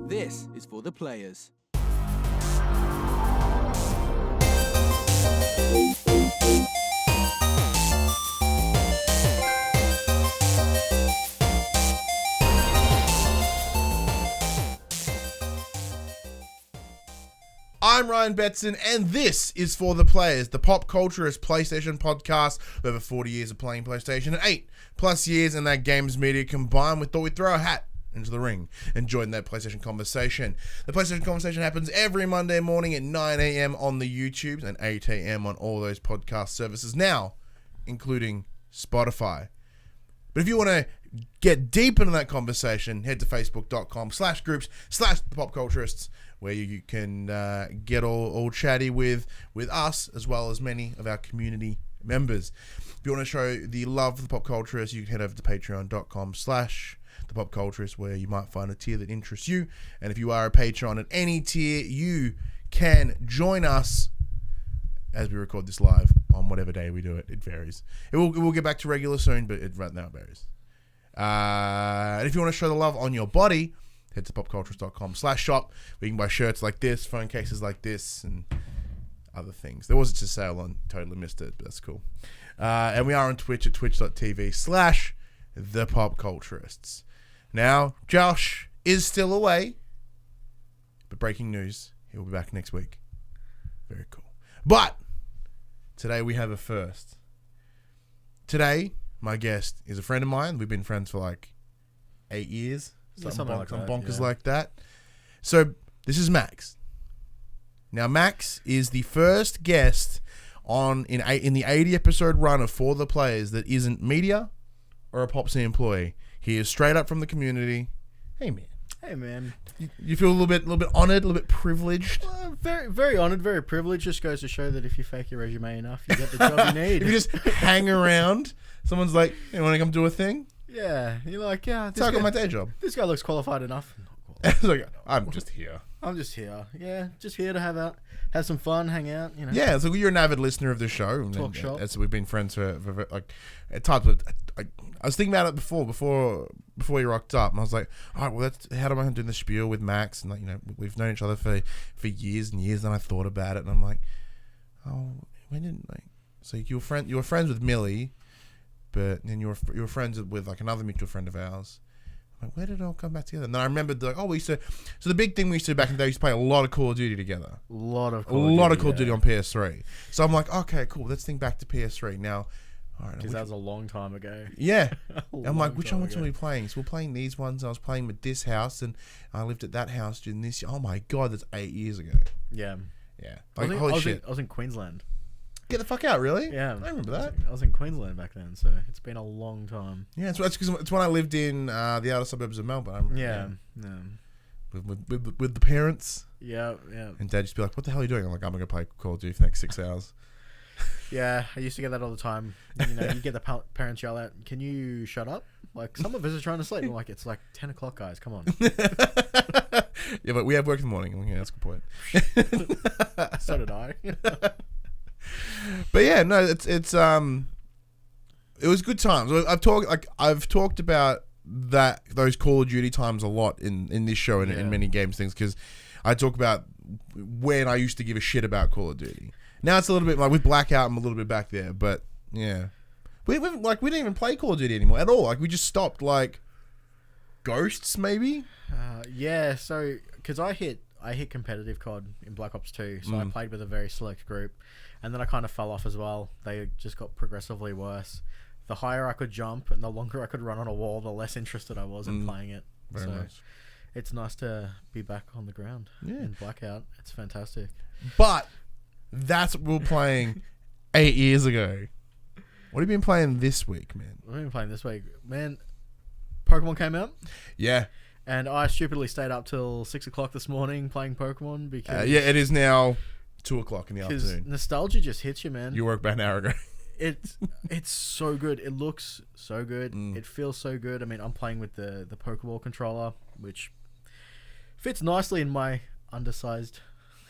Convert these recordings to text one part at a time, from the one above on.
This is for the players. I'm Ryan Betson, and this is For the Players, the PopCulturists PlayStation Podcast with over 40 years of playing PlayStation and 8+ years in that games media combined. We thought we'd throw a hat into the ring and join that PlayStation conversation. The PlayStation conversation happens every Monday morning at 9 a.m. on the YouTubes and 8 a.m. on all those podcast services now, including Spotify. But if you want to get deep into that conversation, head to facebook.com/groups/PopCulturists, where you can get all chatty with us, as well as many of our community members. If you want to show the love for the PopCulturists, you can head over to patreon.com/thepopculturists, where you might find a tier that interests you. And if you are a patron at any tier, you can join us as we record this live on whatever day we do it. It varies. It will get back to regular soon, but right now it varies. And if you want to show the love on your body, head to popculturists.com/shop, where you can buy shirts like this, phone cases like this, and other things. There was a sale on, totally missed it, but that's cool. And we are on Twitch at twitch.tv/thepopculturists. Now, Josh is still away, but breaking news, he'll be back next week. Very cool. But today we have a first. Today, my guest is a friend of mine. We've been friends for like 8 years. Something bonkers like that. So this is Max. Now Max is the first guest in the 80 episode run of For the Players that isn't media or a PopC employee. He is straight up from the community. Hey man. You feel a little bit honored, a little bit privileged? Very, very honored, very privileged. Just goes to show that if you fake your resume enough, you get the job you need. If you just hang around, someone's like, "You want to come do a thing?" Yeah, you're like, yeah. So I got my day job. This guy looks qualified enough. It's like, I'm just here. Yeah, just here to have some fun, hang out. You know. Yeah, so you're an avid listener of the show. Talk shop. So we've been friends for like at times. But I was thinking about it before you rocked up, and I was like, all right, well, how am I going to do the spiel with Max? And like, we've known each other for years and years. And I thought about it, and I'm like, oh, when didn't like? So you were friends with Millie, but then you were friends with like another mutual friend of ours. I'm like, where did it all come back together? And then I remembered, like, so the big thing we used to do back in the day, we used to play a lot of Call of Duty together. A lot of Call of Duty on PS3. So I'm like, okay, cool, let's think back to PS3 now. All right, because that was a long time ago. Yeah. I'm like, which ones were we playing? So we're playing these ones. I was playing with this house, and I lived at that house during this year. Oh my god, that's 8 years ago. Yeah. Like, holy shit. I was in Queensland. Get the fuck out, really? Yeah. I remember that. I was in Queensland back then, so it's been a long time. Yeah, it's when I lived in the outer suburbs of Melbourne. Yeah. With the parents. Yeah. And Dad just be like, what the hell are you doing? I'm like, I'm going to play Call of Duty for the next 6 hours. Yeah, I used to get that all the time. You get the parents yell out, can you shut up? Like, some of us are trying to sleep. I'm like, it's like 10 o'clock, guys, come on. Yeah, but we have work in the morning. Yeah, that's a good point. So did I. But yeah, no, it was good times. I've talked about those Call of Duty times a lot in this show and in many games things, because I talk about when I used to give a shit about Call of Duty. Now it's a little bit like with Blackout, I'm a little bit back there, but yeah, we didn't even play Call of Duty anymore at all. Like, we just stopped. Like, Ghosts maybe. Yeah, so because I hit competitive COD in Black Ops 2, so I played with a very select group. And then I kind of fell off as well. They just got progressively worse. The higher I could jump and the longer I could run on a wall, the less interested I was in playing it. Very nice. It's nice to be back on the ground in Blackout. It's fantastic. But that's what we were playing 8 years ago. What have you been playing this week, man? What have I been playing this week? Man, Pokemon came out. Yeah. And I stupidly stayed up till 6 o'clock this morning playing Pokemon because... it is now 2 o'clock in the afternoon. Nostalgia just hits you, man. You woke about an hour ago. It's so good. It looks so good. It feels so good. I mean, I'm playing with the Pokeball controller, which fits nicely in my undersized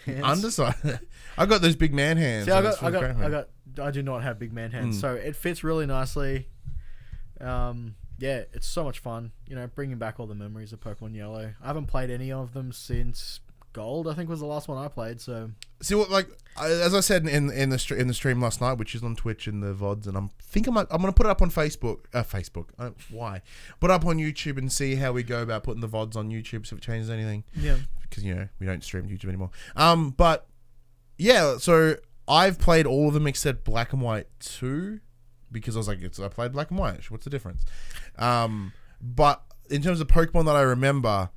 hands. Undersized? I got those big man hands. See, I do not have big man hands, so it fits really nicely. yeah, it's so much fun. Bringing back all the memories of Pokemon Yellow. I haven't played any of them since Gold. I think was the last one I played. So see what as I said in the stream last night, which is on Twitch and the VODs, and I'm gonna put it up on Facebook. Why? Put it up on YouTube and see how we go about putting the VODs on YouTube. So if it changes anything, yeah, because we don't stream YouTube anymore. But yeah, so I've played all of them except Black and White 2 because I was like, I played Black and White. What's the difference? But in terms of Pokemon that I remember,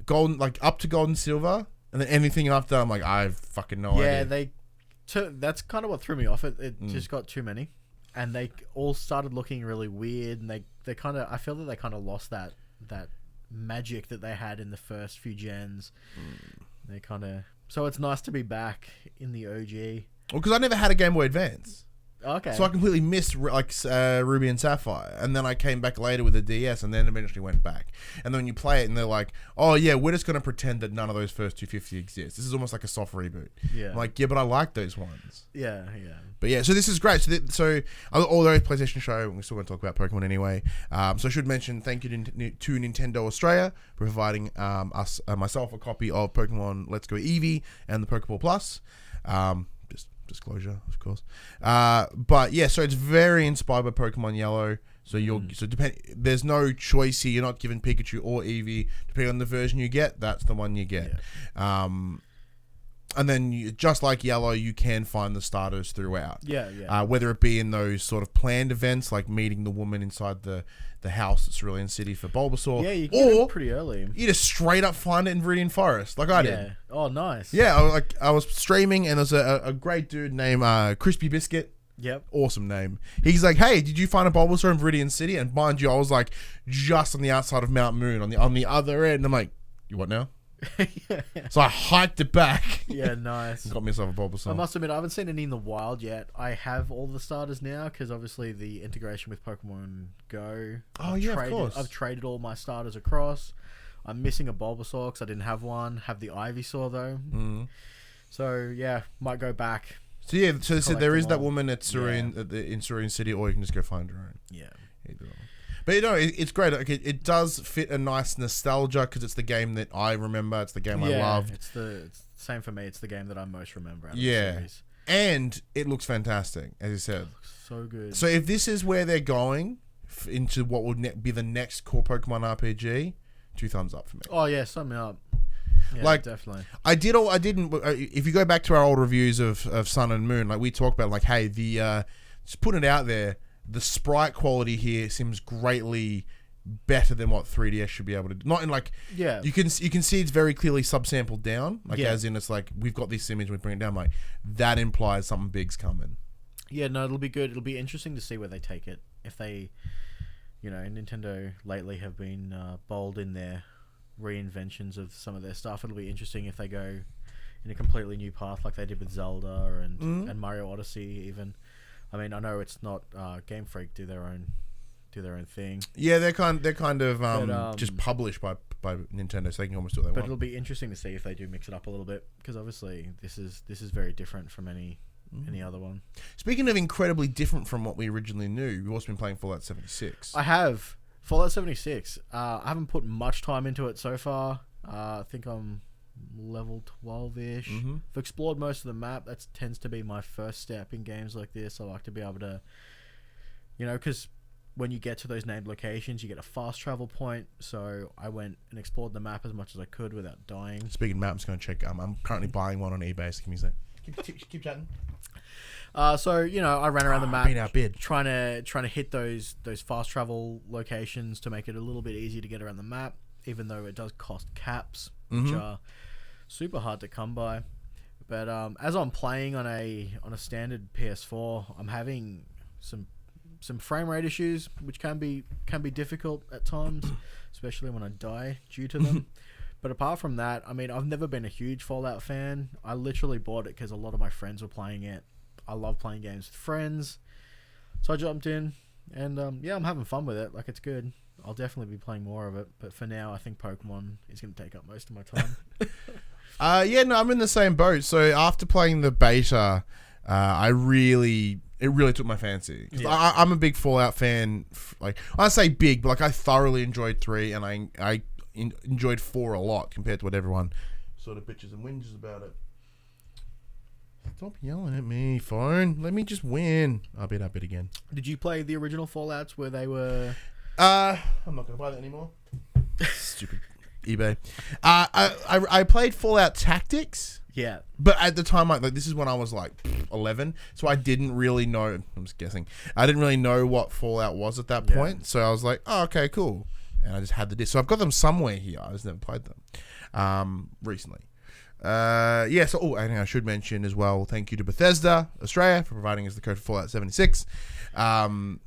Golden, up to Gold and Silver. And then anything after, I'm like, I fucking no idea. Yeah, that's kind of what threw me off. It just got too many, and they all started looking really weird. And they kind of, I feel that they kind of lost that magic that they had in the first few gens. They kind of, so it's nice to be back in the OG. Well, because I never had a Game Boy Advance. Okay. So I completely missed Ruby and Sapphire, and then I came back later with a DS, and then eventually went back. And then when you play it, and they're like, "Oh yeah, we're just going to pretend that none of those first 250 exist. This is almost like a soft reboot." Yeah. I'm like, yeah, but I like those ones. Yeah. But yeah, so this is great. So although PlayStation Show, we're still going to talk about Pokemon anyway. So I should mention thank you to Nintendo Australia for providing myself a copy of Pokemon Let's Go Eevee and the Pokeball Plus. Disclosure, of course. But yeah, so it's very inspired by Pokemon Yellow. So there's no choice here. You're not given Pikachu or Eevee. Depending on the version you get, that's the one you get. Yeah. And then just like Yellow, you can find the starters throughout. Yeah. Whether it be in those sort of planned events, like meeting the woman inside the house at Cerulean City for Bulbasaur. Yeah, you get it pretty early. You just straight up find it in Viridian Forest, like I did. Oh, nice. Yeah, I was streaming, and there's a great dude named Crispy Biscuit. Yep. Awesome name. He's like, hey, did you find a Bulbasaur in Viridian City? And mind you, I was like just on the outside of Mount Moon, on the other end. And I'm like, you what now? Yeah. So I hiked it back. Yeah, nice. Got myself a Bulbasaur. I must admit, I haven't seen any in the wild yet. I have all the starters now because obviously the integration with Pokemon Go. Of course. I've traded all my starters across. I'm missing a Bulbasaur because I didn't have one. Have the Ivysaur though. Mm. So yeah, might go back. So yeah, so there is that all. woman at in Cerulean City, or you can just go find her own. Yeah. But it's great. It does fit a nice nostalgia because it's the game that I remember. It's the game I loved. It's the same for me. It's the game that I most remember out of the series. And it looks fantastic, as you said. It looks so good. So if this is where they're going into what would be the next core Pokemon RPG, 2 thumbs up for me. Oh yeah, sum me up. Yeah, definitely. I didn't. If you go back to our old reviews of Sun and Moon, we talked about hey, just putting it out there. The sprite quality here seems greatly better than what 3DS should be able to do. Not in you can see it's very clearly subsampled down. As in it's we've got this image, we bring it down. That implies something big's coming. Yeah, no, it'll be good. It'll be interesting to see where they take it. If they, Nintendo lately have been bold in their reinventions of some of their stuff. It'll be interesting if they go in a completely new path like they did with Zelda and Mario Odyssey even. I mean, I know it's not Game Freak do their own thing. Yeah, they're kind of just published by Nintendo, so they can almost do what they want. But it'll be interesting to see if they do mix it up a little bit, because obviously this is very different from any other one. Speaking of incredibly different from what we originally knew, you've also been playing Fallout 76. I have. Fallout 76. I haven't put much time into it so far. I think I'm level 12-ish. I've explored most of the map. That tends to be my first step in games like this. I like to be able to, because when you get to those named locations, you get a fast travel point. So I went and explored the map as much as I could without dying. Speaking of map, I'm just going to check. I'm currently buying one on eBay, so give me a sec. Keep chatting. So I ran around the map, outbid. trying to hit those fast travel locations to make it a little bit easier to get around the map, even though it does cost caps, which are super hard to come by. But as I'm playing on a standard PS4, I'm having some frame rate issues, which can be difficult at times, especially when I die due to them. But apart from that, I mean, I've never been a huge Fallout fan. I literally bought it because a lot of my friends were playing it. I love playing games with friends, so I jumped in, and I'm having fun with it. It's good. I'll definitely be playing more of it, but for now, I think Pokemon is going to take up most of my time. I'm in the same boat. So after playing the beta, I really It really took my fancy. 'Cause Yeah. I'm a big Fallout fan. Like, I say big, but like I thoroughly enjoyed 3, and I enjoyed 4 a lot compared to what everyone sort of bitches and whinges about it. Stop yelling at me, phone. Let me just win. I'll beat up it again. Did you play the original Fallouts where they were? I'm not gonna buy that anymore. Stupid eBay. I played Fallout Tactics. Yeah. But at the time, like this is when I was like 11, so I didn't really know. I'm just guessing. I didn't really know what Fallout was at that point, so I was like, "Oh, okay, cool." And I just had the disc, so I've got them somewhere here. I just never played them recently. So and I should mention as well. Thank you to Bethesda Australia for providing us the code for Fallout 76. I'm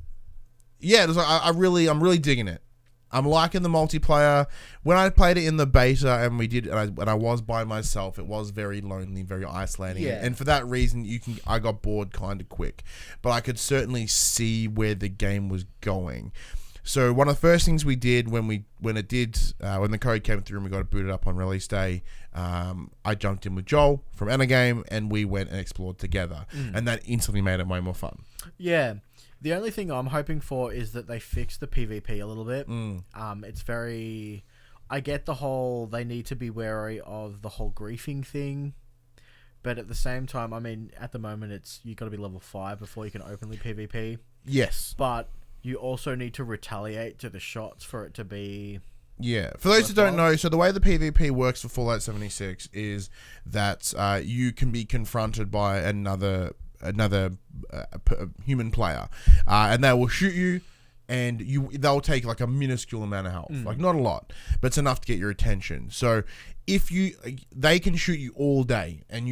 really digging it. I'm liking the multiplayer. When I played it in the beta and I was by myself, it was very lonely, very isolating. Yeah. And for that reason, I got bored kind of quick. But I could certainly see where the game was going. So one of the first things we did when the code came through and we got it booted up on release day, I jumped in with Joel from Energame and we went and explored together. And that instantly made it way more fun. Yeah. The only thing I'm hoping for is that they fix the PvP a little bit. It's very... I get the whole... They need to be wary of the whole griefing thing. But at the same time, I mean, at the moment, you got to be level 5 before you can openly PvP. Yes. But you also need to retaliate to the shots for it to be... Yeah. For those who don't know, so the way the PvP works for Fallout 76 is that you can be confronted by another human player, and they will shoot you, and they'll take like a minuscule amount of health, like not a lot, but it's enough to get your attention. So they can shoot you all day, and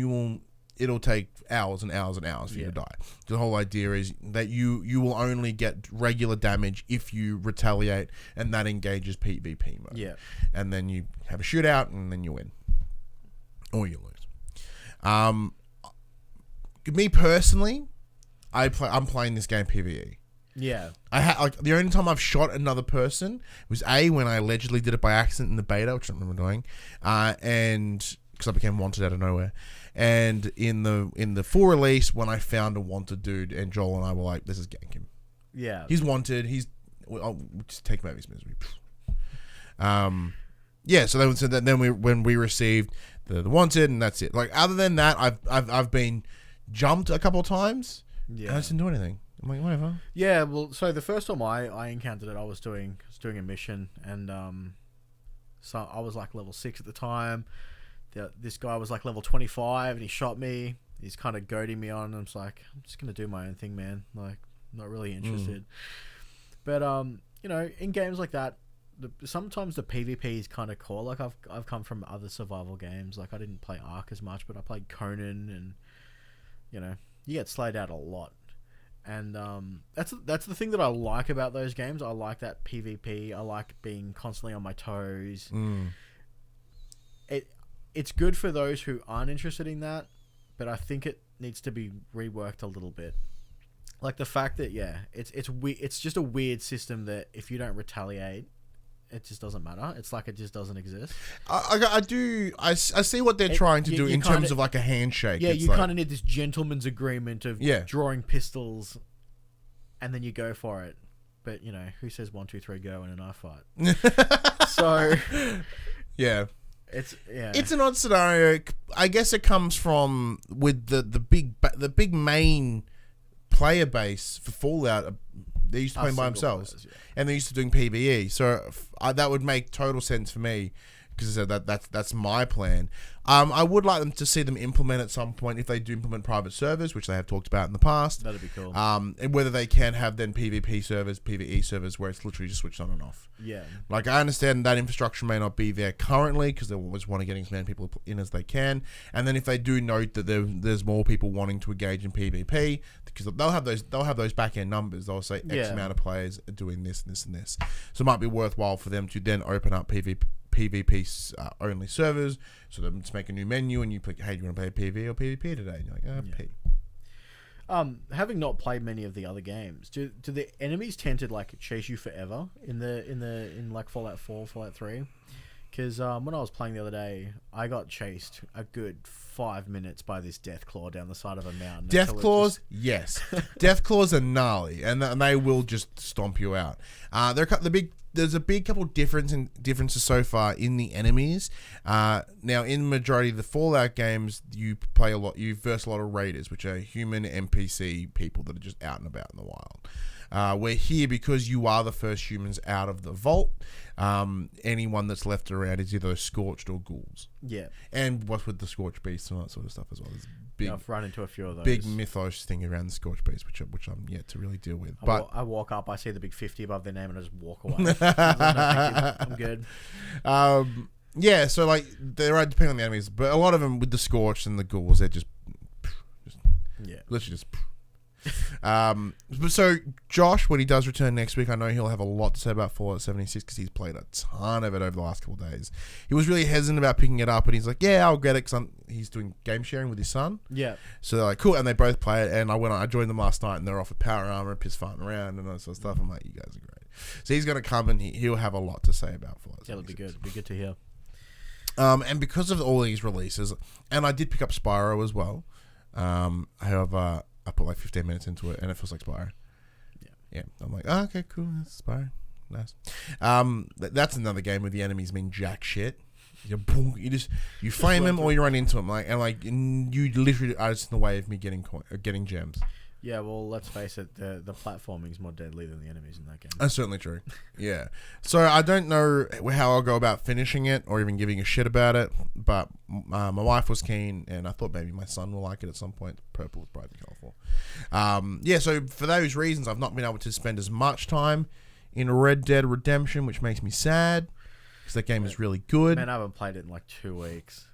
it'll take hours and hours and hours for you to die. The whole idea is that you will only get regular damage if you retaliate, and that engages PvP mode. Yeah. And then you have a shootout, and then you win, or you lose. Me personally, I'm playing this game PvE. Yeah. The only time I've shot another person was when I allegedly did it by accident in the beta, which I don't remember doing, and because I became wanted out of nowhere, and in the full release when I found a wanted dude, and Joel and I were like, "Let's just gank him. Yeah. He's wanted. I'll just take him out of his misery." Yeah. So then when we received the wanted, and that's it. Like other than that, I've been jumped a couple of times. Yeah. And I just didn't do anything. I'm like, whatever. Yeah, well, so the first time I encountered it, I was doing a mission, and so I was like level 6 at the time. This guy was like level 25, and he shot me. He's kind of goading me on, and I'm just like, I'm just gonna do my own thing, man. Like, not really interested. But in games like that, sometimes the PvP is kind of cool. Like I've come from other survival games. Like I didn't play Ark as much, but I played Conan, and you get slayed out a lot. And that's the thing that I like about those games. I like that PvP. I like being constantly on my toes. It's good for those who aren't interested in that, but I think it needs to be reworked a little bit. Like the fact that it's just a weird system that if you don't retaliate, it just doesn't matter. It's like it just doesn't exist. I see what they're trying to do in terms of like a handshake. Yeah, it's you like, kind of need this gentleman's agreement of drawing pistols, and then you go for it. But who says 1, 2, 3, go in a knife fight? So yeah, it's an odd scenario. I guess it comes from with the big main player base for Fallout. They used to play by themselves, players, and they're used to doing PvE. So that would make total sense for me because that's my plan. I would like them to see them implement at some point if they do implement private servers, which they have talked about in the past. That'd be cool. And whether they can have then PvP servers, PvE servers, where it's literally just switched on and off. Yeah. Like I understand that infrastructure may not be there currently because they always want to get as many people in as they can. And then if they do note that there's more people wanting to engage in PvP, because they'll have those back end numbers. They'll say X amount of players are doing this and this and this. So it might be worthwhile for them to then open up PvP only servers, so them to make a new menu and you pick, hey, do you want to play PvE or PvP today? And you're like, P. Having not played many of the other games, do the enemies tend to like chase you forever in like Fallout 4, Fallout 3? Because when I was playing the other day, I got chased a good 5 minutes by this death claw down the side of a mountain. Death claws, yes. Death claws are gnarly, and they will just stomp you out. There's a big couple differences so far in the enemies. Now, in the majority of the Fallout games, you verse a lot of raiders, which are human NPC people that are just out and about in the wild. Where here, because you are the first humans out of the vault, anyone that's left around is either scorched or ghouls. Yeah. And what's with the scorched beasts and all that sort of stuff as well. There's big, I've run into a few of those. Big mythos thing around the scorched beasts, which I'm yet to really deal with. But I walk up, I see the big 50 above their name, and I just walk away. No, thank you. I'm good. Yeah, so like they're right depending on the enemies, but a lot of them with the scorched and the ghouls, they're just literally just. So Josh, when he does return next week, I know he'll have a lot to say about Fallout 76 because he's played a ton of it over the last couple of days. He was really hesitant about picking it up, and he's like, "Yeah, I'll get it," because he's doing game sharing with his son. Yeah. So they're like, "Cool," and they both play it. And I joined them last night, and they're off with power armor, piss farting around, and all that sort of stuff. I'm like, "You guys are great." So he's gonna come and he'll have a lot to say about Fallout 76. Yeah, it'll be good. It'll be good to hear. And because of all these releases, and I did pick up Spyro as well. However, I put like 15 minutes into it, and it feels like Spyro. Yeah. I'm like, oh, okay, cool, that's Spyro, nice. That's another game where the enemies mean jack shit. You flame them or you run into them, you literally are just in the way of me getting gems. Yeah, well, let's face it, the platforming is more deadly than the enemies in that game. That's certainly true. Yeah. So I don't know how I'll go about finishing it or even giving a shit about it, but my wife was keen, and I thought maybe my son will like it at some point. Purple is bright and colourful. Yeah, so for those reasons, I've not been able to spend as much time in Red Dead Redemption, which makes me sad, because that game is really good. Man, I haven't played it in like 2 weeks.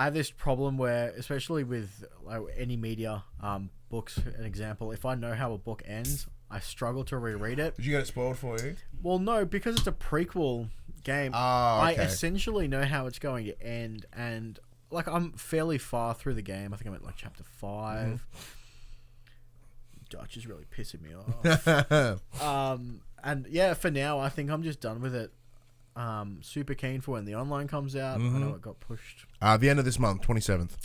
I have this problem where, especially with any media, books, an example, if I know how a book ends, I struggle to reread it. Did you get it spoiled for you? Well, no, because it's a prequel game. I essentially know how it's going to end, and I'm fairly far through the game. I think I'm at chapter 5. Mm-hmm. Dutch is really pissing me off. And yeah, for now, I think I'm just done with it. Super keen for when the online comes out. Mm-hmm. I know it got pushed. The end of this month, 27th.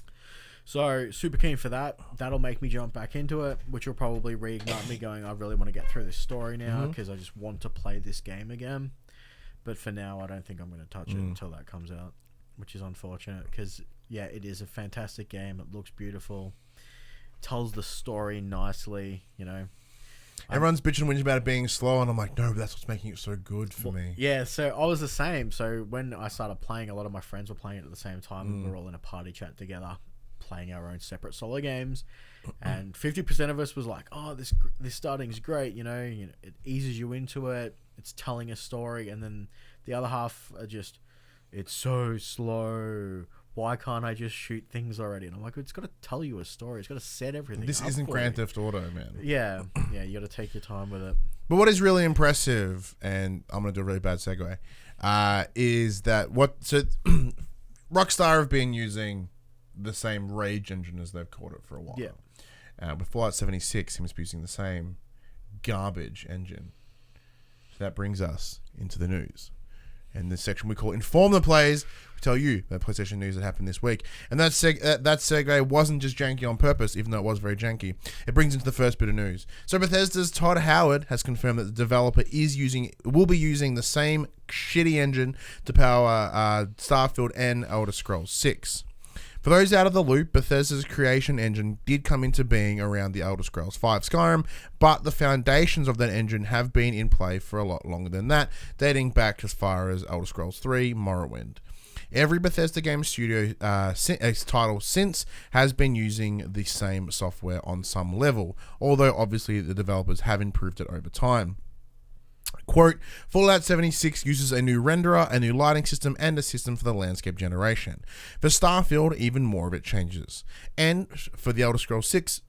So, super keen for that. That'll make me jump back into it, which will probably reignite me going, I really want to get through this story now, because I just want to play this game again. But for now, I don't think I'm going to touch it until that comes out, which is unfortunate, because, yeah, it is a fantastic game. It looks beautiful. Tells the story nicely, Everyone's bitching and whinging about it being slow, and I'm like, no, but that's what's making it so good for me. Yeah, so I was the same. So when I started playing, a lot of my friends were playing it at the same time. We were all in a party chat together, playing our own separate solo games, and 50% of us was like, oh, this starting's great, it eases you into it, it's telling a story, and then the other half are just, it's so slow. Why can't I just shoot things already? And I'm like, it's got to tell you a story. It's got to set everything. This isn't Grand Theft Auto, man. Yeah, you got to take your time with it. But what is really impressive, and I'm going to do a really bad segue, is that Rockstar have been using the same Rage engine as they've called it for a while. Yeah. With Fallout 76, he must be using the same garbage engine. So that brings us into the news. And this section we call Inform the Players. We tell you about PlayStation news that happened this week. And that segue wasn't just janky on purpose, even though it was very janky. It brings into the first bit of news. So Bethesda's Todd Howard has confirmed that the developer will be using the same shitty engine to power Starfield and Elder Scrolls 6. For those out of the loop, Bethesda's creation engine did come into being around the Elder Scrolls 5 Skyrim, but the foundations of that engine have been in play for a lot longer than that, dating back as far as Elder Scrolls 3 Morrowind. Every Bethesda game studio title since has been using the same software on some level, although obviously the developers have improved it over time. Quote, Fallout 76 uses a new renderer, a new lighting system, and a system for the landscape generation. For Starfield, even more of it changes. And for the Elder Scrolls 6,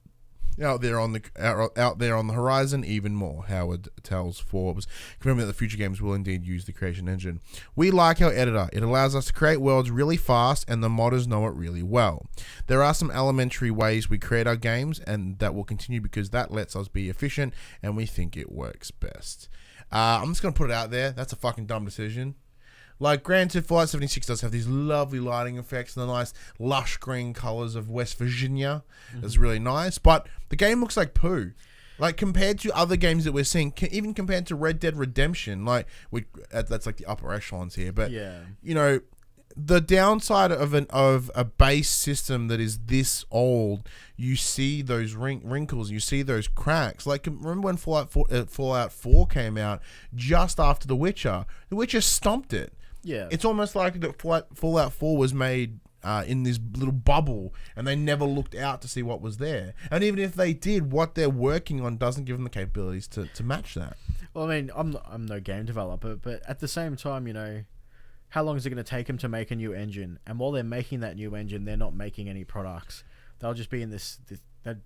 out there on the horizon, even more, Howard tells Forbes, confirming that the future games will indeed use the creation engine. We like our editor. It allows us to create worlds really fast, and the modders know it really well. There are some elementary ways we create our games, and that will continue because that lets us be efficient, and we think it works best. I'm just going to put it out there. That's a fucking dumb decision. Like, granted, Fallout 76 does have these lovely lighting effects and the nice lush green colors of West Virginia. It's really nice, but the game looks like poo. Like, compared to other games that we're seeing, even compared to Red Dead Redemption, like, that's like the upper echelons here. But, you know, the downside of a base system that is this old, you see those wrinkles, you see those cracks. Like, remember when Fallout 4 came out just after The Witcher? The Witcher stomped it. Yeah. It's almost like that Fallout 4 was made in this little bubble, and they never looked out to see what was there. And even if they did, what they're working on doesn't give them the capabilities to match that. Well, I mean, I'm no game developer, but at the same time, you know, how long is it going to take them to make a new engine? And while they're making that new engine, they're not making any products. They'll just be in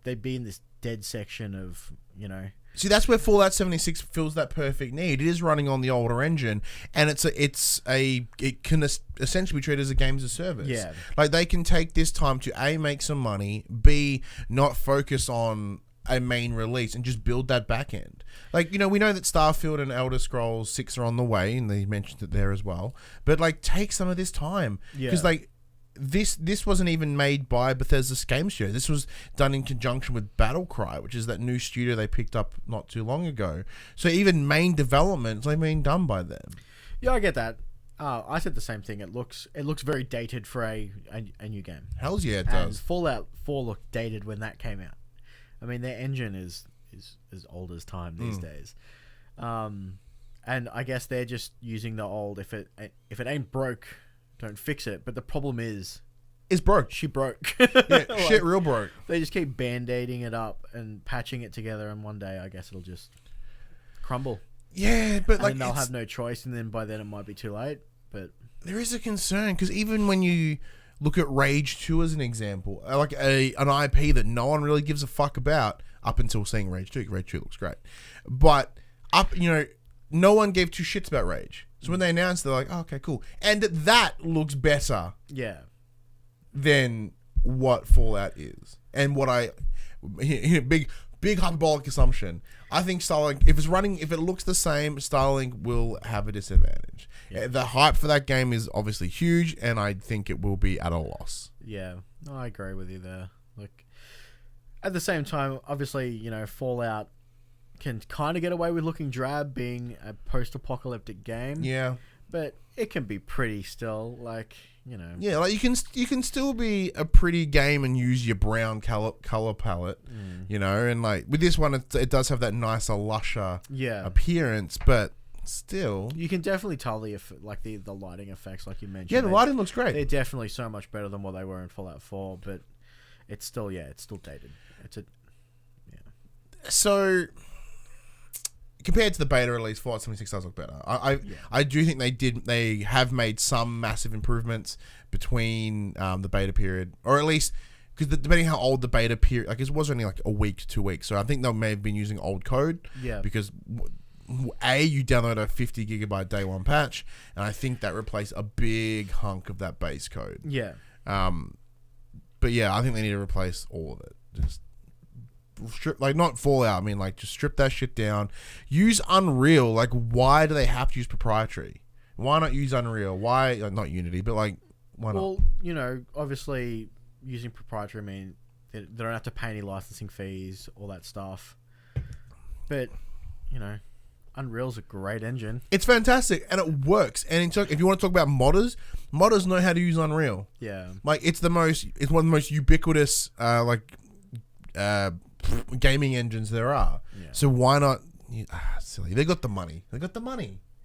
they'd be in this dead section of, you know. See, that's where Fallout 76 fills that perfect need. It is running on the older engine, and it can essentially be treated as a game as a service. Yeah. Like, they can take this time to A, make some money, B, not focus on a main release and just build that back end. Like, you know, we know that Starfield and Elder Scrolls 6 are on the way, and they mentioned it there as well. But, like, take some of this time. Because, like, this wasn't even made by Bethesda's game studio. This was done in conjunction with Battlecry, which is that new studio they picked up not too long ago. So even main development is being done by them. Yeah, I get that. I said the same thing. It looks very dated for a new game. Hells yeah, it And does. Fallout 4 looked dated when that came out. I mean, their engine is as old as time these days. And I guess they're just using the old, if it ain't broke, don't fix it. But the problem is... It's broke. She broke. Yeah, shit real broke. They just keep band-aiding it up and patching it together, and one day I guess it'll just crumble. Yeah, but And they'll have no choice, and then by then it might be too late. But there is a concern, because even when you look at Rage 2 as an example, like an IP that no one really gives a fuck about up until seeing Rage 2. Rage 2 looks great. But, no one gave two shits about Rage. So when they announced, they're like, oh, okay, cool. And that looks better than what Fallout is. And what big hyperbolic assumption. I think Starlink, if it looks the same, Starlink will have a disadvantage. Yeah. The hype for that game is obviously huge, and I think it will be at a loss. Yeah, no, I agree with you there. Like, at the same time, obviously, you know, Fallout can kind of get away with looking drab, being a post-apocalyptic game. Yeah, but it can be pretty still, like, you know. Yeah, like you can still be a pretty game and use your brown color palette, you know, and like with this one, it does have that nicer, lusher appearance, but still, you can definitely tell the lighting effects, like you mentioned. Yeah, the lighting looks great. They're definitely so much better than what they were in Fallout 4, but it's still dated. So, compared to the beta release, Fallout 76 does look better. I do think they have made some massive improvements between the beta period, or at least because depending how old the beta period, like it was only like a week to 2 weeks, so I think they may have been using old code. Yeah. Because you download a 50 gigabyte day one patch, and I think that replaced a big hunk of that base code. Yeah. But yeah, I think they need to replace all of it. Just strip, like not Fallout. I mean, like just strip that shit down. Use Unreal. Like, why do they have to use proprietary? Why not use Unreal? Why not Unity? But like, why not? Well, you know, obviously using proprietary mean they don't have to pay any licensing fees, all that stuff. But you know, Unreal's a great engine. It's fantastic and it works. And if you want to talk about modders know how to use Unreal. Yeah, like it's one of the most ubiquitous gaming engines there are. Yeah. So why not? Silly. They got the money.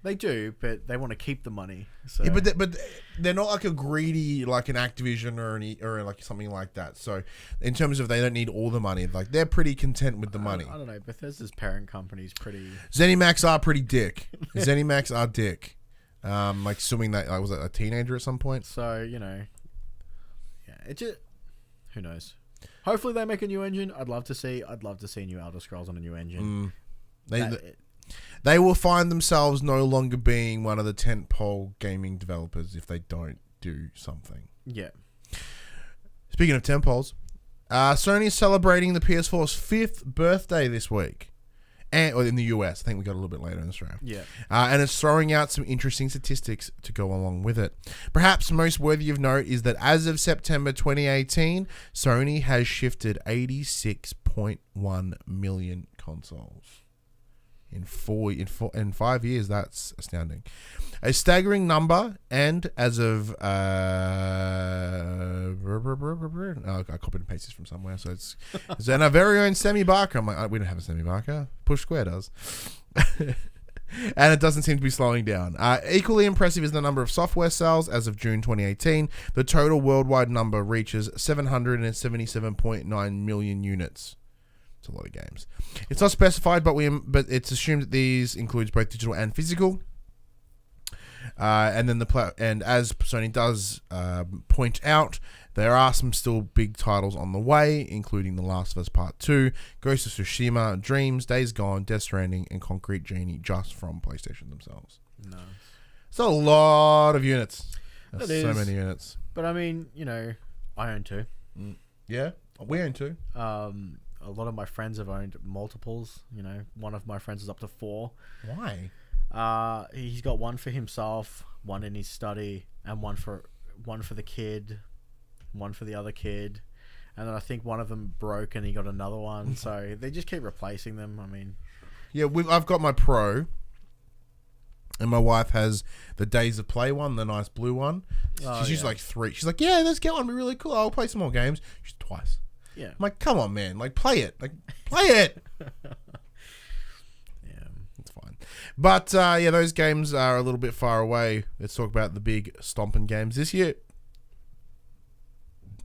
They do, but they want to keep the money. So. Yeah, but they're not like a greedy like an Activision or like something like that. So in terms of they don't need all the money, like they're pretty content with the money. I don't know. Bethesda's parent company's pretty. ZeniMax are pretty dick. ZeniMax are dick. Like assuming that was a teenager at some point. So you know, yeah, it just who knows. Hopefully they make a new engine. I'd love to see new Elder Scrolls on a new engine. They will find themselves no longer being one of the tentpole gaming developers if they don't do something. Yeah. Speaking of tentpoles, Sony is celebrating the PS4's 5th birthday this week. or in the US. I think we got a little bit later in Australia. Yeah. And it's throwing out some interesting statistics to go along with it. Perhaps most worthy of note is that as of September 2018, Sony has shifted 86.1 million consoles. In 5 years, that's astounding. A staggering number, and as of I copied and pasted this from somewhere, so it's and our very own Sammy Barker. I'm like, we don't have a Sammy Barker. Push Square does. And it doesn't seem to be slowing down. Equally impressive is the number of software sales as of June 2018. The total worldwide number reaches 777.9 million units. It's a lot of games. It's not specified, but it's assumed that these includes both digital and physical. And then and as Sony does point out, there are some still big titles on the way, including The Last of Us Part 2, Ghost of Tsushima, Dreams, Days Gone, Death Stranding, and Concrete Genie, just from PlayStation themselves. Nice. It's a lot of units. That's It so is. many units. But I mean, I own 2. Yeah, we own 2. A lot of my friends have owned multiples. One of my friends is up to 4. Why? He's got one for himself, one in his study, and one for the kid, one for the other kid, and then I think one of them broke and he got another one. So they just keep replacing them. I mean, yeah, I've got my Pro, and my wife has the Days of Play one, the nice blue one. She's like 3. She's like, yeah, let's get one. It'll be really cool. I'll play some more games. She's twice. Yeah. I'm like, come on, man. Like, play it. Play it. Yeah. It's fine. But, those games are a little bit far away. Let's talk about the big stomping games this year.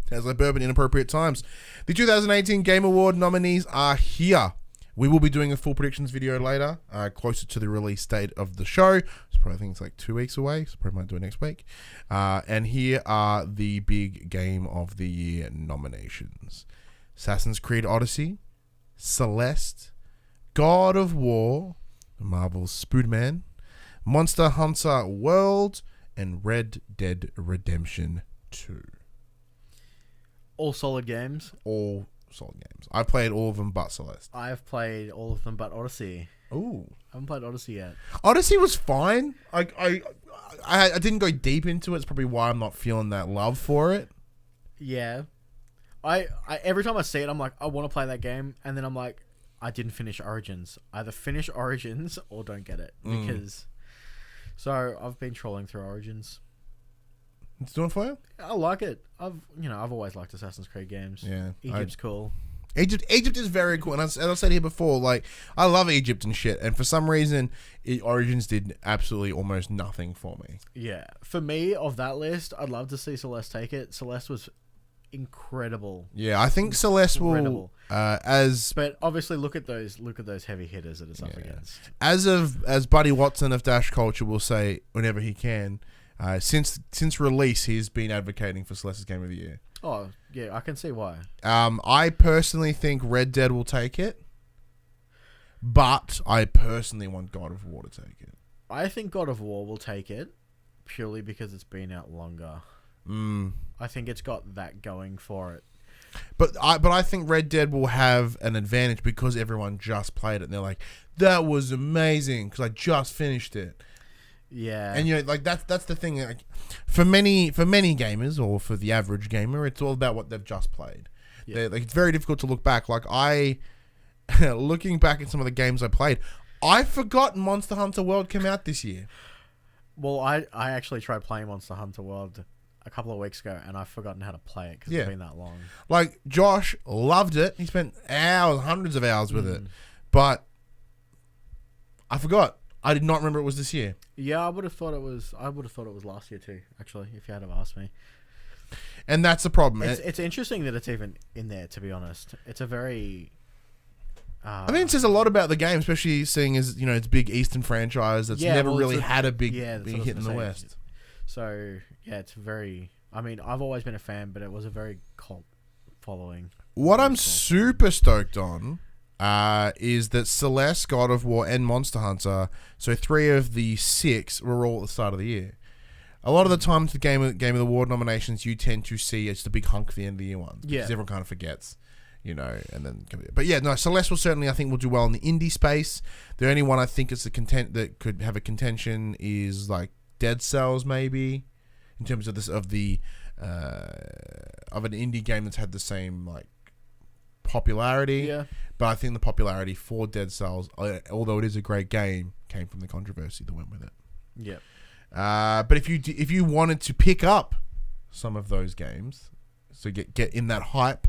As like bourbon inappropriate times. The 2018 Game Award nominees are here. We will be doing a full predictions video later, closer to the release date of the show. I think it's like 2 weeks away, so probably might do it next week. And here are the big Game of the Year nominations. Assassin's Creed Odyssey, Celeste, God of War, Marvel's Spider-Man, Monster Hunter World, and Red Dead Redemption 2. All solid games. All solid games. I've played all of them but Celeste. I've played all of them but Odyssey. Ooh. I haven't played Odyssey yet. Odyssey was fine. I didn't go deep into it. It's probably why I'm not feeling that love for it. Yeah. I every time I see it, I'm like, I want to play that game, and then I'm like, I didn't finish Origins. Either finish Origins or don't get it, because. So I've been trolling through Origins. It's doing for you? I like it. I've always liked Assassin's Creed games. Yeah, Egypt's cool. Egypt is very cool, and as I said here before, like, I love Egypt and shit, and for some reason, Origins did absolutely almost nothing for me. Yeah, for me, of that list, I'd love to see Celeste take it. Celeste was incredible. Yeah, I think Celeste will, but obviously look at those heavy hitters that it's up against. As Buddy Watson of Dash Culture will say whenever he can, since release, he's been advocating for Celeste's Game of the Year. Oh, yeah, I can see why. I personally think Red Dead will take it, but I personally want God of War to take it. I think God of War will take it purely because it's been out longer. I think it's got that going for it. But I think Red Dead will have an advantage because everyone just played it and they're like, that was amazing because I just finished it. Yeah. And like that's the thing. Like, for many gamers or for the average gamer, it's all about what they've just played. Yeah. Like, it's very difficult to look back. Like looking back at some of the games I played, I forgot Monster Hunter World came out this year. Well, I actually tried playing Monster Hunter World a couple of weeks ago, and I've forgotten how to play it because it's been that long. Like, Josh loved it. He spent hundreds of hours with it, but I forgot. I did not remember it was this year. Yeah, I would have thought it was last year too. Actually, if you had have asked me. And that's the problem. It's interesting that it's even in there. To be honest, it's a very. I think it says a lot about the game, especially seeing as it's a big Eastern franchise that's never really had a big hit in the West. So yeah, it's very. I mean, I've always been a fan, but it was a very cult following. What I'm super stoked on is that Celeste, God of War, and Monster Hunter, so 3 of the 6 were all at the start of the year. A lot of the times, the Game of the Award nominations, you tend to see it's the big hunk for the end of the year ones. Yeah. Because everyone kind of forgets. you know, and then. But yeah, no, Celeste will certainly, I think, will do well in the indie space. The only one I think is the content that could have a contention is like Dead Cells, maybe, in terms of this of an indie game that's had the same like popularity. Yeah. But I think the popularity for Dead Cells, although it is a great game, came from the controversy that went with it. Yeah. But if you wanted to pick up some of those games, so get in that hype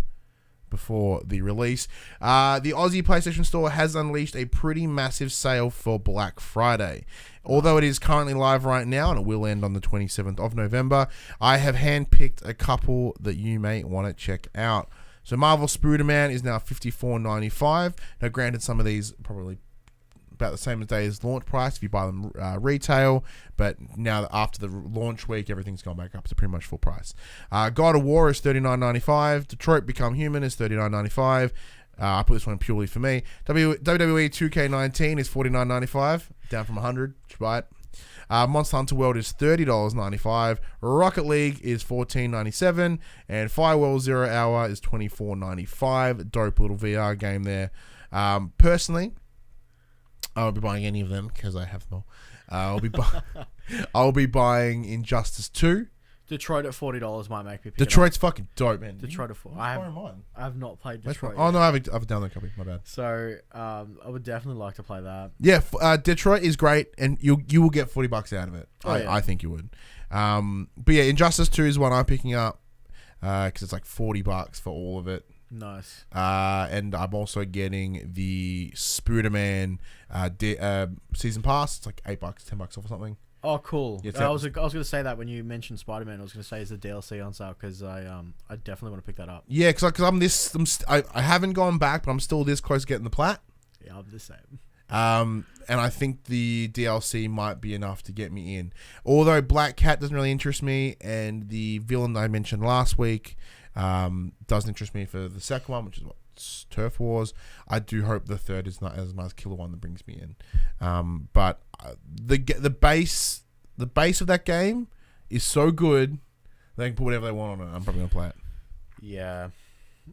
before the release, the Aussie PlayStation Store has unleashed a pretty massive sale for Black Friday. Although it is currently live right now and it will end on the 27th of November, I have handpicked a couple that you may want to check out. So Marvel Spider-Man is now $54.95. Now, granted, some of these probably about the same day as launch price if you buy them retail, but now after the launch week, everything's gone back up to pretty much full price. God of War is $39.95. Detroit Become Human is $39.95. I put this one purely for me. WWE 2K19 is $49.95, down from $100. Right. Monster Hunter World is $30.95. Rocket League is $14.97, and Firewall Zero Hour is $24.95. Dope little VR game there. Personally, I won't be buying any of them because I have more. I'll be buying Injustice 2. Detroit at $40 might make me pick Detroit's fucking dope, man. Detroit at $40. I have not played Detroit. Oh no, I have a download copy. My bad. So I would definitely like to play that. Yeah, Detroit is great, and you will get $40 out of it. I think you would. But yeah, Injustice 2 is one I'm picking up because it's like $40 for all of it. Nice. And I'm also getting the Spider-Man season pass. It's like $8, $10 off or something. Oh, cool. Yeah, I was going to say that when you mentioned Spider-Man. I was going to say is the DLC on sale because I definitely want to pick that up. Yeah, because I haven't gone back, but I'm still this close to getting the plat. Yeah, I'm the same. And I think the DLC might be enough to get me in. Although Black Cat doesn't really interest me, and the villain I mentioned last week doesn't interest me for the second one, which is what Turf Wars. I do hope the third is not as a nice killer one that brings me in. But the base of that game is so good they can put whatever they want on it. I'm probably gonna play it. Yeah,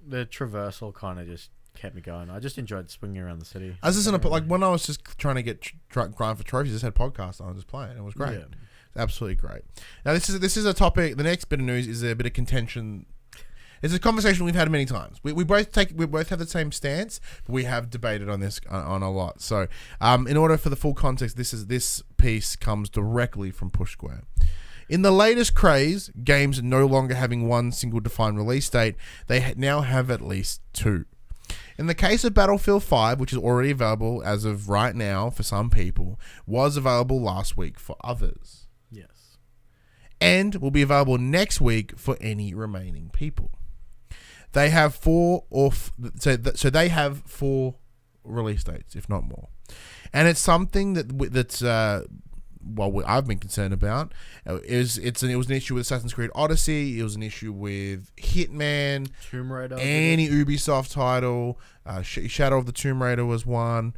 the traversal kind of just kept me going. I just enjoyed swinging around the city. I was listening to like when I was just trying to get grind for trophies. I just had podcasts on, just playing. It was great. Yeah. Absolutely great. Now this is a topic. The next bit of news is a bit of contention. It's a conversation we've had many times. We both have the same stance, but we have debated on this on a lot. So, in order for the full context, this piece comes directly from Push Square. In the latest craze, games no longer having one single defined release date, they now have at least two. In the case of Battlefield 5, which is already available as of right now for some people, was available last week for others. Yes. And will be available next week for any remaining people. They have four they have 4 release dates, if not more, and it's something that's I've been concerned about. It was an issue with Assassin's Creed Odyssey. It was an issue with Hitman, Tomb Raider, any Ubisoft title. Shadow of the Tomb Raider was one.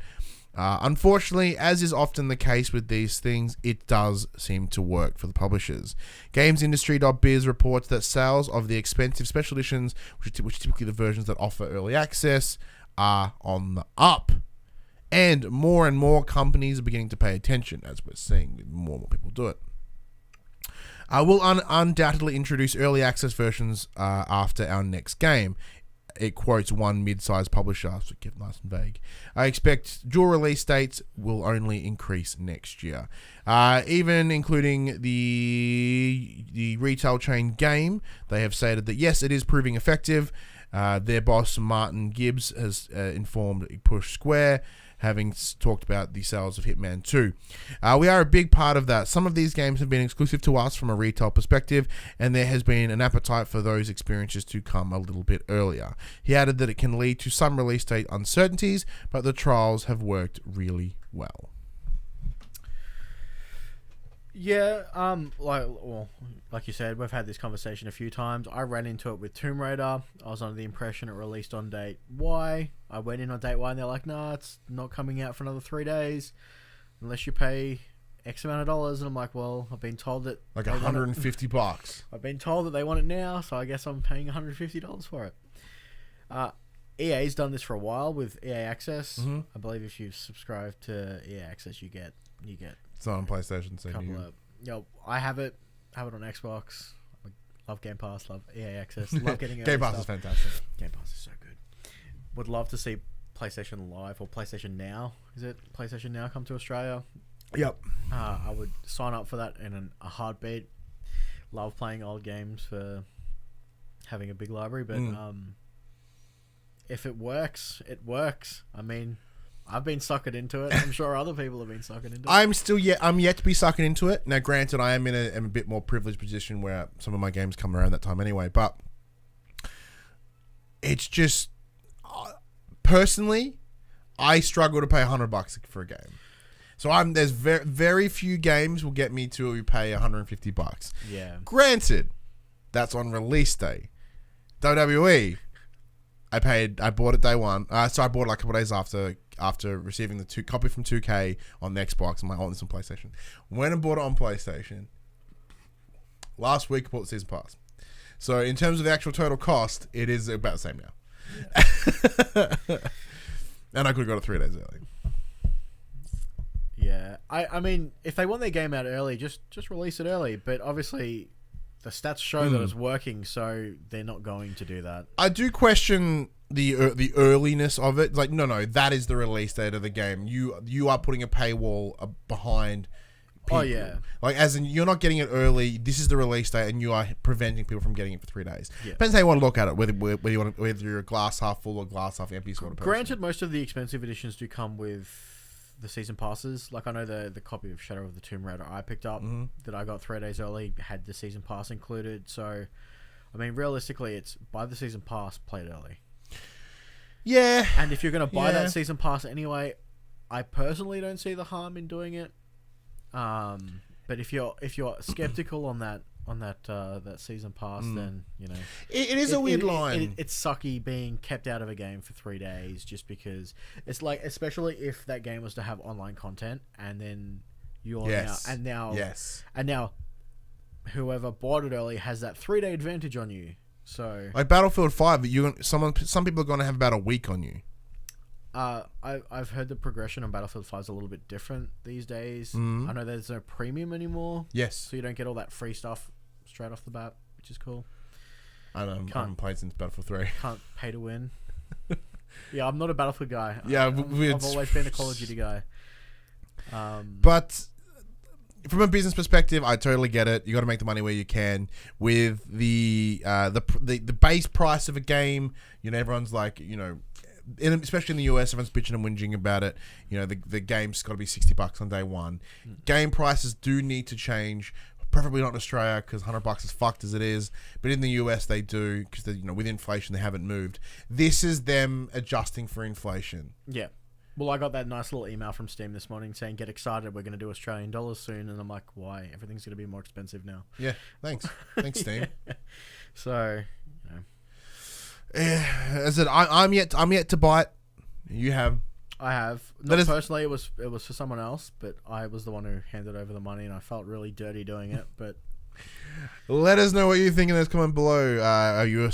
Unfortunately, as is often the case with these things, it does seem to work for the publishers. GamesIndustry.biz reports that sales of the expensive special editions, which are typically the versions that offer early access, are on the up. And more companies are beginning to pay attention, as we're seeing more and more people do it. We'll undoubtedly introduce early access versions after our next game. It quotes one mid-sized publisher, so it gets nice and vague. I expect dual release dates will only increase next year. Even including the retail chain Game, they have stated that yes, it is proving effective. Their boss, Martin Gibbs, has informed Push Square, having talked about the sales of Hitman 2. We are a big part of that. Some of these games have been exclusive to us from a retail perspective, and there has been an appetite for those experiences to come a little bit earlier. He added that it can lead to some release date uncertainties, but the trials have worked really well. Yeah, like you said, we've had this conversation a few times. I ran into it with Tomb Raider. I was under the impression it released on date Y. I went in on date Y and they're like, nah, it's not coming out for another 3 days unless you pay X amount of dollars. And I'm like, well, I've been told that like $150. I've been told that they want it now, so I guess I'm paying $150 for it. EA's done this for a while with EA Access. Mm-hmm. I believe if you subscribe to EA Access, you get. It's not on PlayStation, so I have it on Xbox. I love Game Pass, love EA Access, love getting Game Pass is fantastic. Game Pass is so good. Would love to see PlayStation Live or PlayStation Now. Is it PlayStation Now come to Australia? Yep. I would sign up for that in a heartbeat. Love playing old games for having a big library, but if it works, it works. I mean, I've been suckered into it. I'm sure other people have been suckered into it. I'm yet to be suckered into it. Now, granted, I am in a bit more privileged position where some of my games come around that time anyway, but it's just personally, I struggle to pay $100 for a game. So there's very few games will get me to pay $150. Yeah. Granted, that's on release day. WWE, I bought it day one. So I bought it like a couple of days after receiving the copy from 2K on the Xbox. I'm like, oh, this on PlayStation. Went and bought it on PlayStation. Last week, I bought the season pass. So in terms of the actual total cost, it is about the same now. Yeah. And I could have got it 3 days early. Yeah, I mean, if they want their game out early, just release it early. But obviously, the stats show that it's working, so they're not going to do that. I do question the earliness of it. Like, no, that is the release date of the game. You are putting a paywall behind people. Oh yeah, like as in you're not getting it early. This is the release date, and you are preventing people from getting it for 3 days. Yeah. Depends how you want to look at it. Whether you're a glass half full or glass half empty sort of person. Granted, most of the expensive editions do come with the season passes. Like I know the copy of Shadow of the Tomb Raider I picked up that I got 3 days early had the season pass included. So, I mean, realistically, it's buy the season pass, play it early. Yeah. And if you're going to buy that season pass anyway, I personally don't see the harm in doing it. But if you're skeptical on that season pass, then you know it is a weird line. It's sucky being kept out of a game for 3 days just because it's like, especially if that game was to have online content and then you're now whoever bought it early has that 3 day advantage on you. So like Battlefield 5, some people are going to have about a week on you. I've heard the progression on Battlefield 5 is a little bit different these days. I know there's no premium anymore. Yes. So you don't get all that free stuff straight off the bat, which is cool. I haven't played since Battlefield 3. Can't pay to win. Yeah, I'm not a Battlefield guy. Yeah, I've always been a Call of Duty guy. But from a business perspective, I totally get it. You got to make the money where you can. With the base price of a game, everyone's like, especially in the US, everyone's bitching and whinging about it. The game's got to be $60 on day one. Game prices do need to change. Preferably not in Australia because $100 is fucked as it is. But in the US, they do because with inflation, they haven't moved. This is them adjusting for inflation. Yeah. Well, I got that nice little email from Steam this morning saying, "Get excited, we're going to do Australian dollars soon." And I'm like, "Why? Everything's going to be more expensive now." Yeah. Thanks, Steam. So, Yeah, as I said, I'm yet to buy it. You have. I have. Not personally, it was for someone else, but I was the one who handed over the money, and I felt really dirty doing it. But let us know what you think in those comments below. Are you a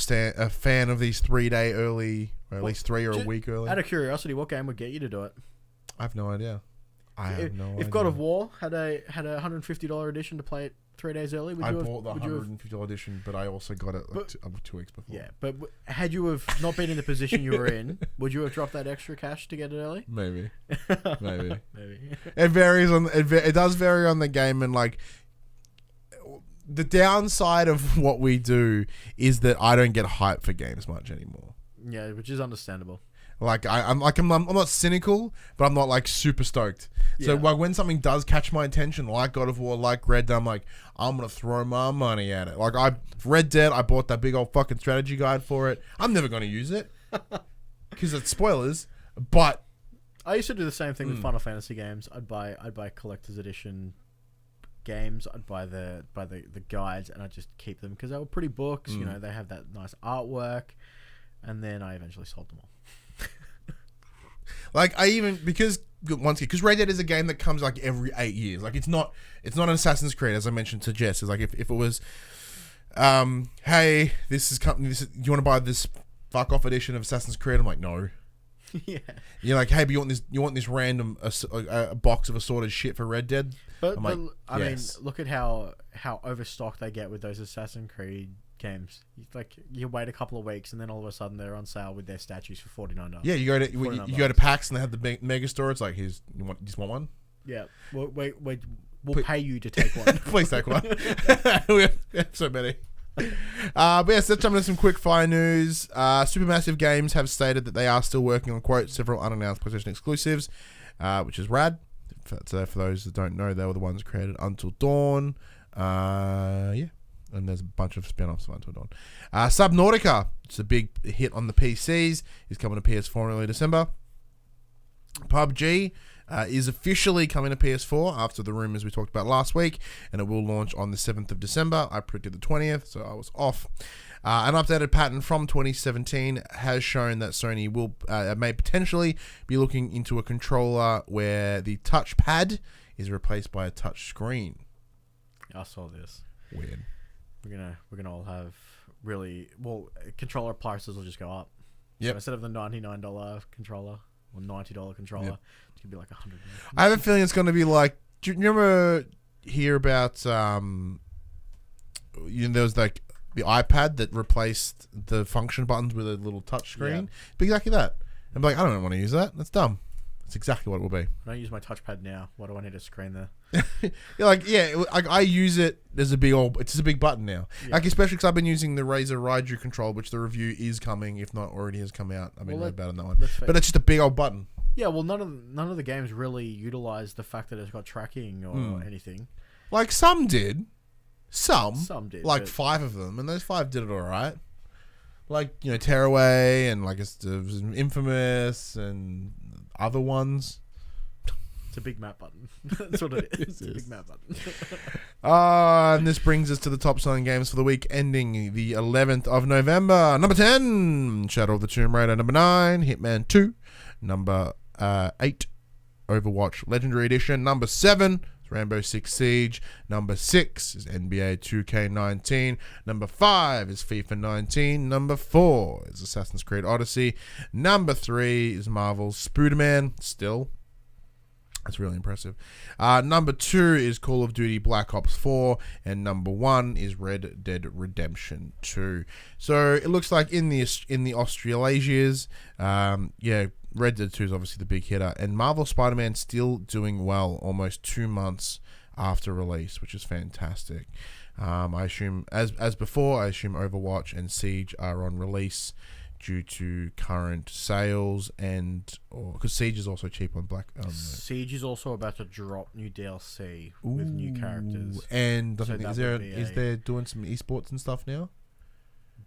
fan of these 3 day early, or at least 3 or a week early? Out of curiosity, what game would get you to do it? I have no idea. If God of War had a $150 edition to play it 3 days early, I bought the $150 edition, but I also got it 2 weeks before. Yeah, but had you have not been in the position you were in, would you have dropped that extra cash to get it early? Maybe. Maybe. It varies it does vary on the game, and like the downside of what we do is that I don't get hyped for games much anymore. Yeah, which is understandable. Like I'm not cynical, but I'm not like super stoked. Yeah. So like when something does catch my attention, like God of War, like Red Dead, I'm like, I'm gonna throw my money at it. Like Red Dead, I bought that big old fucking strategy guide for it. I'm never gonna use it because it's spoilers. But I used to do the same thing with Final Fantasy games. I'd buy collector's edition games. I'd buy the guides, and I'd just keep them because they were pretty books. They have that nice artwork, and then I eventually sold them all. Like because Red Dead is a game that comes like every 8 years. Like it's not an Assassin's Creed, as I mentioned to Jess. It's like if it was, hey, this is company. You want to buy this fuck off edition of Assassin's Creed. I'm like, no. Yeah. You're like, hey, but you want this random a box of assorted shit for Red Dead? But, I'm like, I yes. mean, look at how overstocked they get with those Assassin's Creed games. You wait a couple of weeks and then all of a sudden they're on sale with their statues for $49. Yeah, you go to PAX and they have the mega store. It's like, here's you just want one? Yeah. We'll pay you to take one. Please take one. We have so many. But yes, let's jump into some quick fire news. Supermassive Games have stated that they are still working on, quote, several unannounced PlayStation exclusives, which is rad. For those that don't know, they were the ones who created Until Dawn. Yeah. And there's a bunch of spin-offs of Until Dawn. Subnautica, it's a big hit on the PCs, is coming to PS4 in early December. PUBG is officially coming to PS4 after the rumors we talked about last week, and it will launch on the 7th of December. I predicted the 20th, so I was off. An updated patent from 2017 has shown that Sony will may potentially be looking into a controller where the touchpad is replaced by a touch screen. I saw this. Weird. We're gonna all have controller prices will just go up. Yep. So instead of the $99 controller or $90 controller, Yep. it's gonna be like $100. I have a feeling it's going to be like. Do you remember hear about? There was like the iPad that replaced the function buttons with a little touch screen. Yeah. Be exactly that. I'm like, I don't want to use that. That's dumb. That's exactly what it will be. I don't use my touchpad now. Why do I need a screen there? You're like, yeah, I use it as a big it's just a big button now. Yeah. Like, especially because I've been using the Razer Raiju control, which the review is coming, if not already has come out. I mean, no bad on that one. But it's just a big old button. Yeah, well, none of the games really utilize the fact that it's got tracking or anything. Like, some did. Some did. Like 5 of them, and those 5 did it all right. Like, Tearaway and like it's Infamous and other ones. It's a big map button. That's what it is. It's a big map button. And this brings us to the top selling games for the week ending the 11th of November. Number 10, Shadow of the Tomb Raider. Number 9, Hitman 2. Number 8, Overwatch Legendary Edition. Number 7, Rainbow Six Siege. Number 6 is NBA 2K19. Number 5 is FIFA 19. Number 4 is Assassin's Creed Odyssey. Number 3 is Marvel's Spider-Man. Still, that's really impressive. Number 2 is Call of Duty Black Ops 4. And number 1 is Red Dead Redemption 2. So it looks like in the Australasias, Red Dead 2 is obviously the big hitter, and Marvel Spider-Man still doing well almost 2 months after release, which is fantastic. I assume, as before, Overwatch and Siege are on release due to current sales, because Siege is also cheap on Black. Siege is also about to drop new DLC with new characters, and is there doing some esports and stuff now?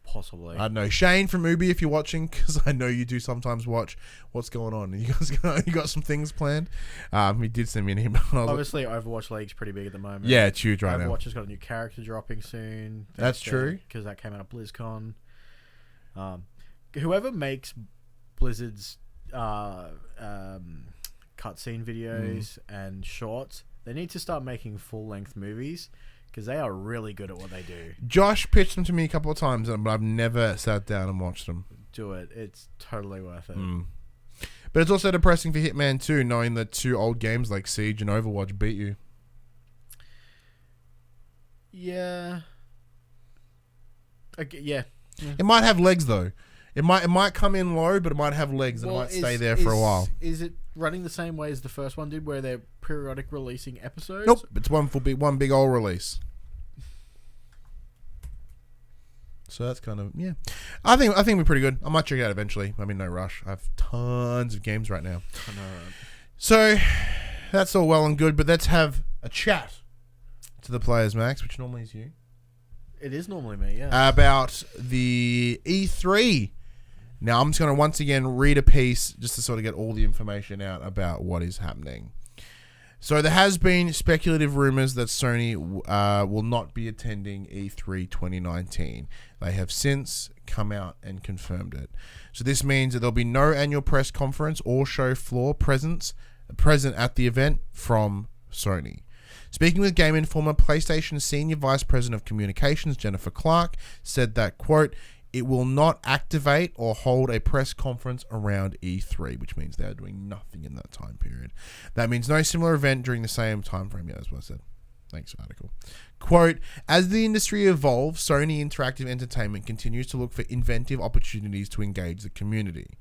Possibly. I don't know. Shane from Ubi, if you're watching, because I know you do sometimes watch what's going on. You got some things planned? He did send me an email. Obviously, Overwatch League's pretty big at the moment. Yeah, it's huge right now. Overwatch has got a new character dropping soon. That's true. Because that came out at BlizzCon. Whoever makes Blizzard's cutscene videos and shorts, they need to start making full-length movies, because they are really good at what they do. Josh pitched them to me a couple of times, but I've never sat down and watched them. Do it. It's totally worth it. But it's also depressing for Hitman 2, knowing that 2 old games like Siege and Overwatch beat you. Yeah. Okay, yeah. It might have legs, though. It might come in low, but it might have legs, and it might stay there for a while. Is it running the same way as the first one did, where they're periodic releasing episodes? Nope, it's one big old release. So that's kind of, yeah. I think we're pretty good. I might check it out eventually. I mean, no rush. I have tons of games right now. I know, right? So that's all well and good, but let's have a chat to the players, Max, which normally is you. It is normally me, yeah. About the E3. Now, I'm just going to once again read a piece just to sort of get all the information out about what is happening. So there has been speculative rumors that Sony will not be attending E3 2019. They have since come out and confirmed it. So this means that there'll be no annual press conference or show floor present at the event from Sony. Speaking with Game Informer, PlayStation Senior Vice President of Communications Jennifer Clark said that, quote, it will not activate or hold a press conference around E3, which means they are doing nothing in that time period. That means no similar event during the same time frame. Yeah, that's what I said. Thanks, article. Quote, as the industry evolves, Sony Interactive Entertainment continues to look for inventive opportunities to engage the community.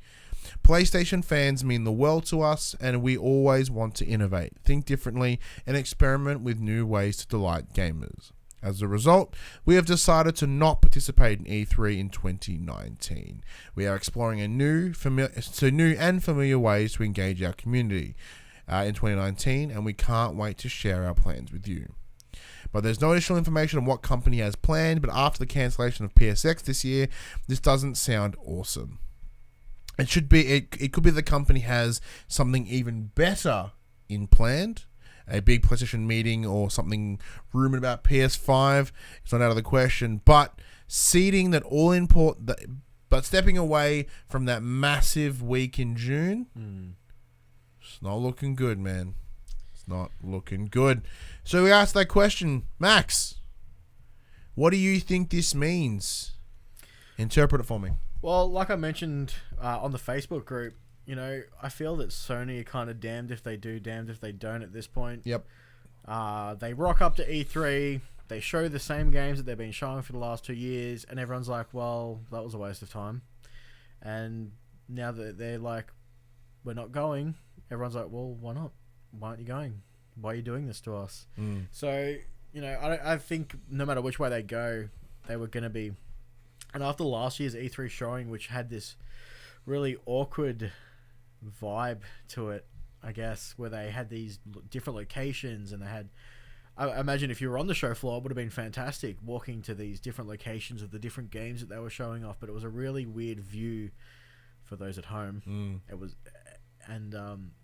PlayStation fans mean the world to us, and we always want to innovate, think differently, and experiment with new ways to delight gamers. As a result, we have decided to not participate in E3 in 2019. We are exploring new and familiar ways to engage our community in 2019, and we can't wait to share our plans with you. But there's no additional information on what company has planned, but after the cancellation of PSX this year, this doesn't sound awesome. It should be. It could be the company has something even better in planned, a big PlayStation meeting or something rumored about PS5. It's not out of the question. But seeding that all important, but stepping away from that massive week in June, it's not looking good, man. It's not looking good. So we asked that question, Max. What do you think this means? Interpret it for me. Well, like I mentioned on the Facebook group, you know, I feel that Sony are kind of damned if they do, damned if they don't at this point. Yep. They rock up to E3, they show the same games that they've been showing for the last 2 years, and everyone's like, well, that was a waste of time. And now that they're like, we're not going, everyone's like, well, why not? Why aren't you going? Why are you doing this to us? So, you know, I think no matter which way they go, they were going to be... And after last year's E3 showing, which had this really awkward vibe to it, I guess, where they had these different locations and they had... I imagine if you were on the show floor, it would have been fantastic walking to these different locations of the different games that they were showing off, but it was a really weird view for those at home. It was... And,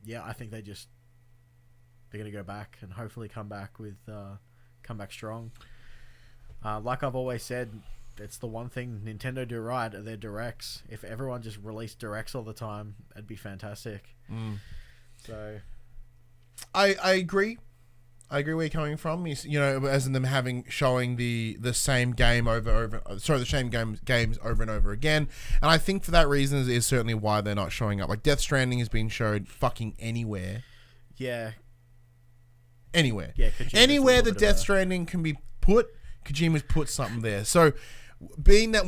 yeah, I think they're going to go back and hopefully come back strong. Like I've always said... It's the one thing Nintendo do right are their directs. If everyone just released directs all the time, it'd be fantastic. So, I agree. I agree where you're coming from. You know, as in them showing the same game the same games over and over again. And I think for that reason is certainly why they're not showing up. Like Death Stranding has been showed fucking anywhere. Yeah. Anywhere. Yeah. Anywhere that Death Stranding can be put, Kojima's put something there. So. Being that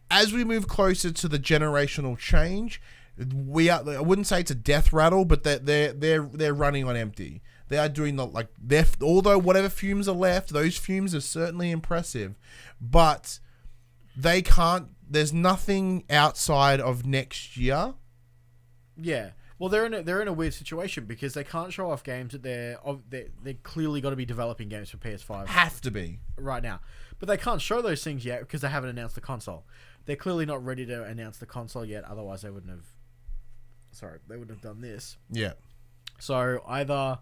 as we move closer to the generational change, I wouldn't say it's a death rattle, but they're running on empty. They are doing although whatever fumes are left, those fumes are certainly impressive, but they can't. There's nothing outside of next year. Yeah. Well, they're in a weird situation because they can't show off games that they're clearly got to be developing games for PS5. Have to be right now, but they can't show those things yet because they haven't announced the console. They're clearly not ready to announce the console yet. Otherwise, they wouldn't have done this. Yeah. So either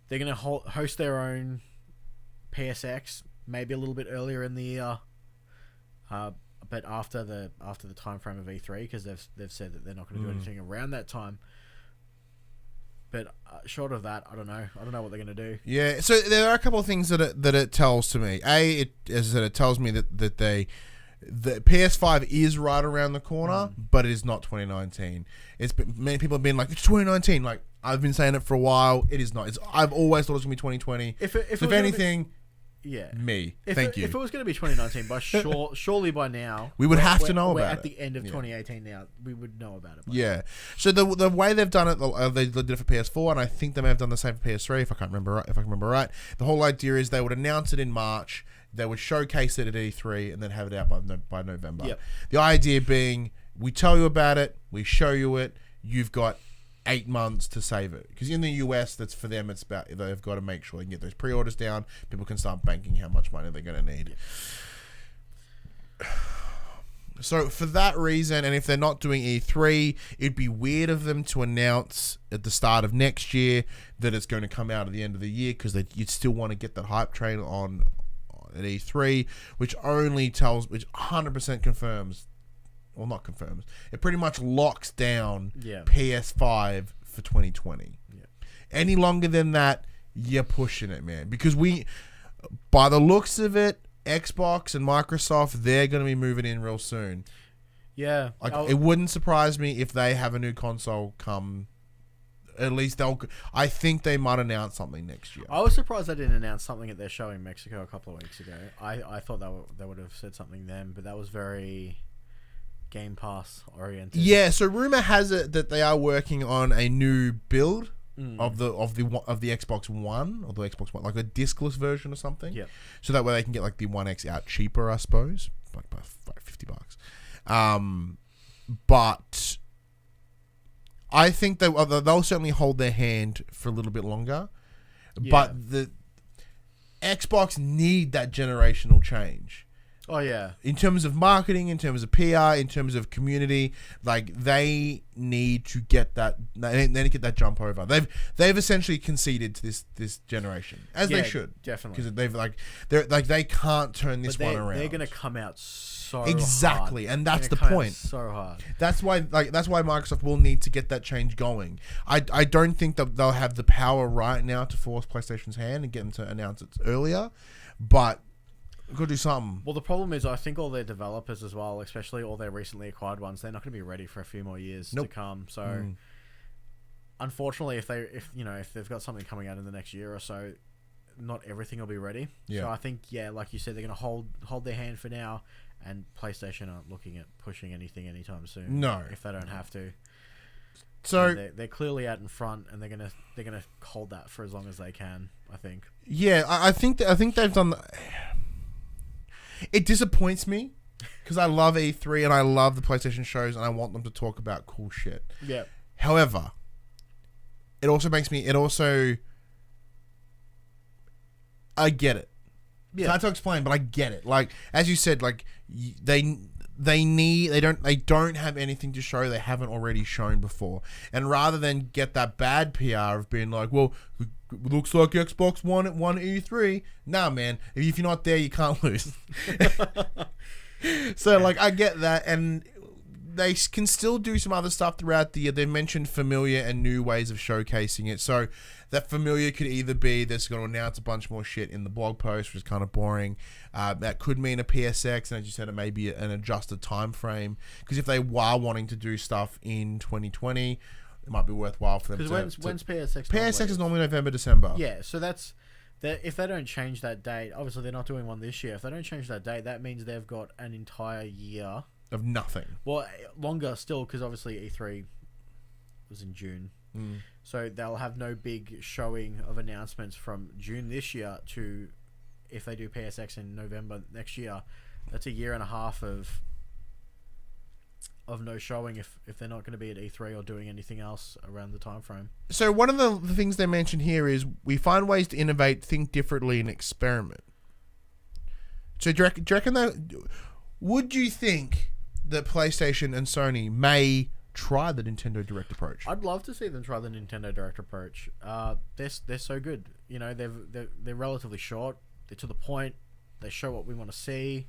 they're going to host their own PSX, maybe a little bit earlier in the year, but after the time frame of E3, because they've said that they're not going to do anything around that time. But short of that, I don't know. I don't know what they're going to do. Yeah, so there are a couple of things that it tells to me. It tells me that the PS5 is right around the corner, but it is not 2019. Many people have been like, it's 2019. Like, I've been saying it for a while. It is not. I've always thought it was going to be 2020. If anything... Yeah, me. If Thank you. If it was going to be 2019, surely by now we would have to know about it. We're at the end of 2018 now. We would know about it. Yeah. So the way they've done it, they did it for PS4, and I think they may have done the same for PS3. If I can remember right, the whole idea is they would announce it in March, they would showcase it at E3, and then have it out by November. Yep. The idea being, we tell you about it, we show you it, you've got 8 months to save it, because in the US, that's for them. It's about they've got to make sure they can get those pre-orders down. People can start banking how much money they're going to need. Yeah. So for that reason, and if they're not doing E3, it'd be weird of them to announce at the start of next year that it's going to come out at the end of the year, because you'd still want to get that hype train on at E3, which 100% confirms. Well, not confirms. It pretty much locks down PS5 for 2020. Yeah. Any longer than that, you're pushing it, man. Because by the looks of it, Xbox and Microsoft, they're going to be moving in real soon. Yeah. Like, it wouldn't surprise me if they have a new console come. At least I think they might announce something next year. I was surprised they didn't announce something at their show in Mexico a couple of weeks ago. I thought they would have said something then, but that was very Game Pass oriented. Yeah, so rumor has it that they are working on a new build of the Xbox One, or the Xbox One, like a discless version or something. Yep. So that way they can get like the One X out cheaper, I suppose, like by $50. But I think they'll certainly hold their hand for a little bit longer. Yeah. But the Xbox need that generational change. Oh yeah. In terms of marketing, in terms of PR, in terms of community, like they need to get that. They need to get that jump over. They've essentially conceded to this generation, as they should, definitely, because they can't turn this one around. They're going to come out so exactly, hard. and that's the point. So hard. That's why Microsoft will need to get that change going. I don't think that they'll have the power right now to force PlayStation's hand and get them to announce it earlier, but. Go do something. Well, the problem is, I think all their developers as well, especially all their recently acquired ones, they're not going to be ready for a few more years to come. So, unfortunately, if they've got something coming out in the next year or so, not everything will be ready. Yeah. So I think, like you said, they're going to hold their hand for now, and PlayStation aren't looking at pushing anything anytime soon. No, if they don't have to. So they're clearly out in front, and they're gonna hold that for as long as they can. I think. Yeah, I think they've done. It disappoints me because I love E3 and I love the PlayStation shows and I want them to talk about cool shit. Yeah. However, it also I get it. Yeah. It's hard to explain, but I get it. Like, as you said, like they don't have anything to show they haven't already shown before. And rather than get that bad PR of being like, well, it looks like Xbox One at E3. Nah, man. If you're not there, you can't lose. So, like, I get that. And they can still do some other stuff throughout the year. They mentioned familiar and new ways of showcasing it. So, that familiar could either be they're going to announce a bunch more shit in the blog post, which is kind of boring. That could mean a PSX, and as you said, it may be an adjusted time frame. Because if they are wanting to do stuff in 2020, it might be worthwhile for them to... Because when's PSX? PSX is normally November, December. Yeah, so that's... If they don't change that date, obviously they're not doing one this year. If they don't change that date, that means they've got an entire year... of nothing. Well, longer still, because obviously E3 was in June. So they'll have no big showing of announcements from June this year to... If they do PSX in November next year, that's a year and a half of no showing if they're not going to be at E3 or doing anything else around the time frame. So one of the things they mentioned here is we find ways to innovate, think differently, and experiment. So do you reckon that... Would you think that PlayStation and Sony may try the Nintendo Direct approach? I'd love to see them try the Nintendo Direct approach. They're so good. You know, they're relatively short. They're to the point. They show what we want to see.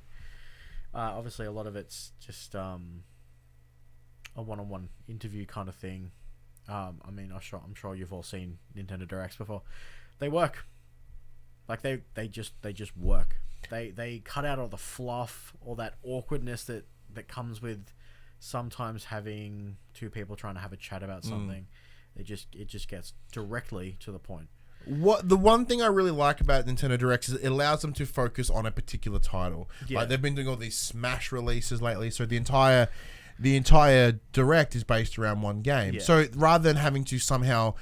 Obviously, a lot of it's just a one-on-one interview kind of thing. I mean, I'm sure you've all seen Nintendo Directs before. They work. Like they just work. They cut out all the fluff, all that awkwardness that comes with sometimes having two people trying to have a chat about something. It just gets directly to the point. The one thing I really like about Nintendo Directs is it allows them to focus on a particular title. Yeah. Like they've been doing all these Smash releases lately, so the entire Direct is based around one game. Yeah. So rather than having to somehow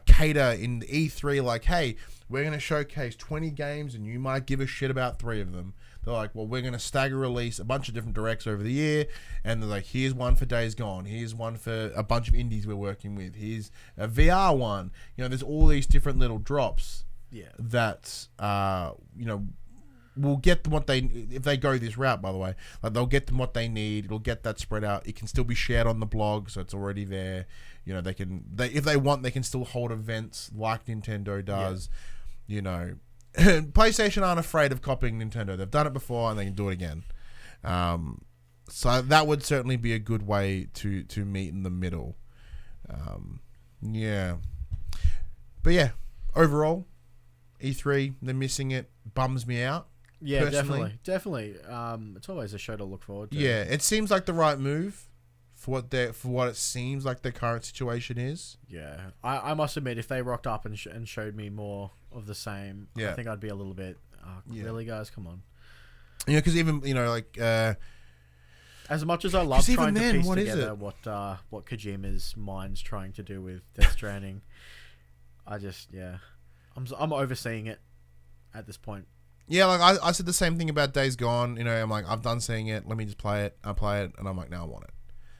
cater in E3, like, hey, we're going to showcase 20 games and you might give a shit about 3 of them. They're like, well, we're going to stagger release a bunch of different Directs over the year. And they're like, here's one for Days Gone. Here's one for a bunch of indies we're working with. Here's a VR one. You know, there's all these different little drops that, will get them what they... If they go this route, by the way, like they'll get them what they need. It'll get that spread out. It can still be shared on the blog, so it's already there. You know, if they want, they can still hold events like Nintendo does. Yeah. You know... PlayStation aren't afraid of copying Nintendo. They've done it before and they can do it again. So that would certainly be a good way to meet in the middle. Yeah. But yeah, overall, E3, they're missing it. Bums me out. Yeah, personally. definitely. It's always a show to look forward to. Yeah, it seems like the right move for what it seems like their current situation is. Yeah, I must admit, if they rocked up and showed me more of the same, Yeah. I think I'd be a little bit. Really, guys, come on. Yeah, because even like. As much as I love 'Cause even trying then, to piece what is together it? what Kojima's mind's trying to do with Death Stranding, I'm overseeing it at this point. Yeah, like I said the same thing about Days Gone. You know, I'm like, I've done seeing it. Let me just play it. I play it, and I'm like, now I want it.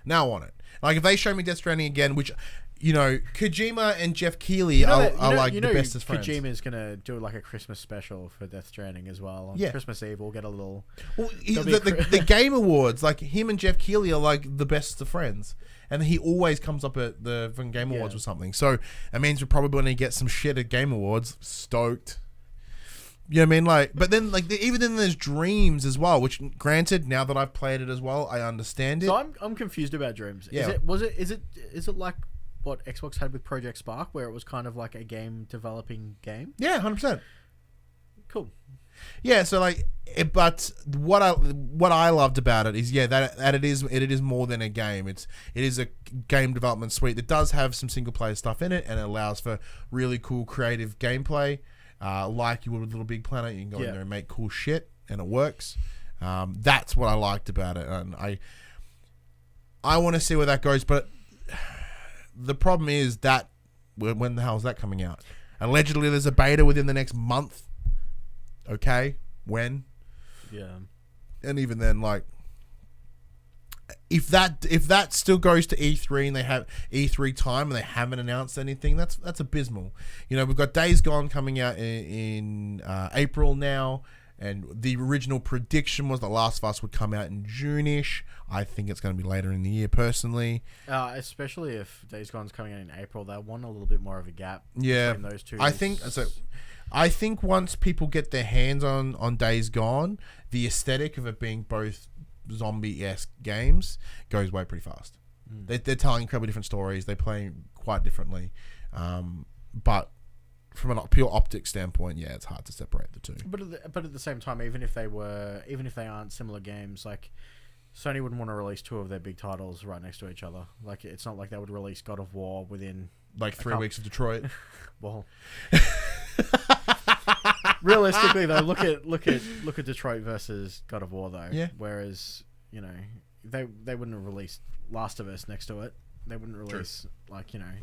Now I want it. Like if they show me Death Stranding again, which, you know, Kojima and Jeff Keighley are like the best of friends. Kojima's gonna do like a Christmas special for Death Stranding as well. On Yeah. Christmas Eve, we'll get a little. Well, the Game Awards, like him and Jeff Keighley are like the best of friends, and he always comes up at the Game Awards or something. So it means we're probably going to get some shit at Game Awards. Stoked. You know what I mean? Like, but then like even then there's Dreams as well. Which, granted, now that I've played it as well, I understand it. So I'm confused about Dreams. Yeah. Is it like what Xbox had with Project Spark, where it was kind of like a game developing game? Yeah, 100%. Cool. Yeah, so like, but what I loved about it is that it is more than a game. It is a game development suite that does have some single player stuff in it, and it allows for really cool creative gameplay, like you would with Little Big Planet. You can go in there and make cool shit, and it works. That's what I liked about it, and I want to see where that goes. But the problem is that when the hell is that coming out? Allegedly, there's a beta within the next month. Okay, when? Yeah. And even then, like, if that still goes to E3 and they have E3 time and they haven't announced anything, that's abysmal. You know, we've got Days Gone coming out in April now, and the original prediction was that Last of Us would come out in June-ish. I think it's going to be later in the year, personally. Especially if Days Gone's coming out in April, they want a little bit more of a gap between those two. I think once people get their hands on Days Gone, the aesthetic of it being both zombie-esque games goes away pretty fast. They're telling incredibly different stories. They play quite differently. But from a pure optic standpoint, it's hard to separate the two. But at the same time, even if they aren't similar games, like Sony wouldn't want to release two of their big titles right next to each other. Like it's not like they would release God of War within like 3 weeks of Detroit. Well, realistically though, look at Detroit versus God of War though. Yeah. Whereas they wouldn't have released Last of Us next to it. They wouldn't release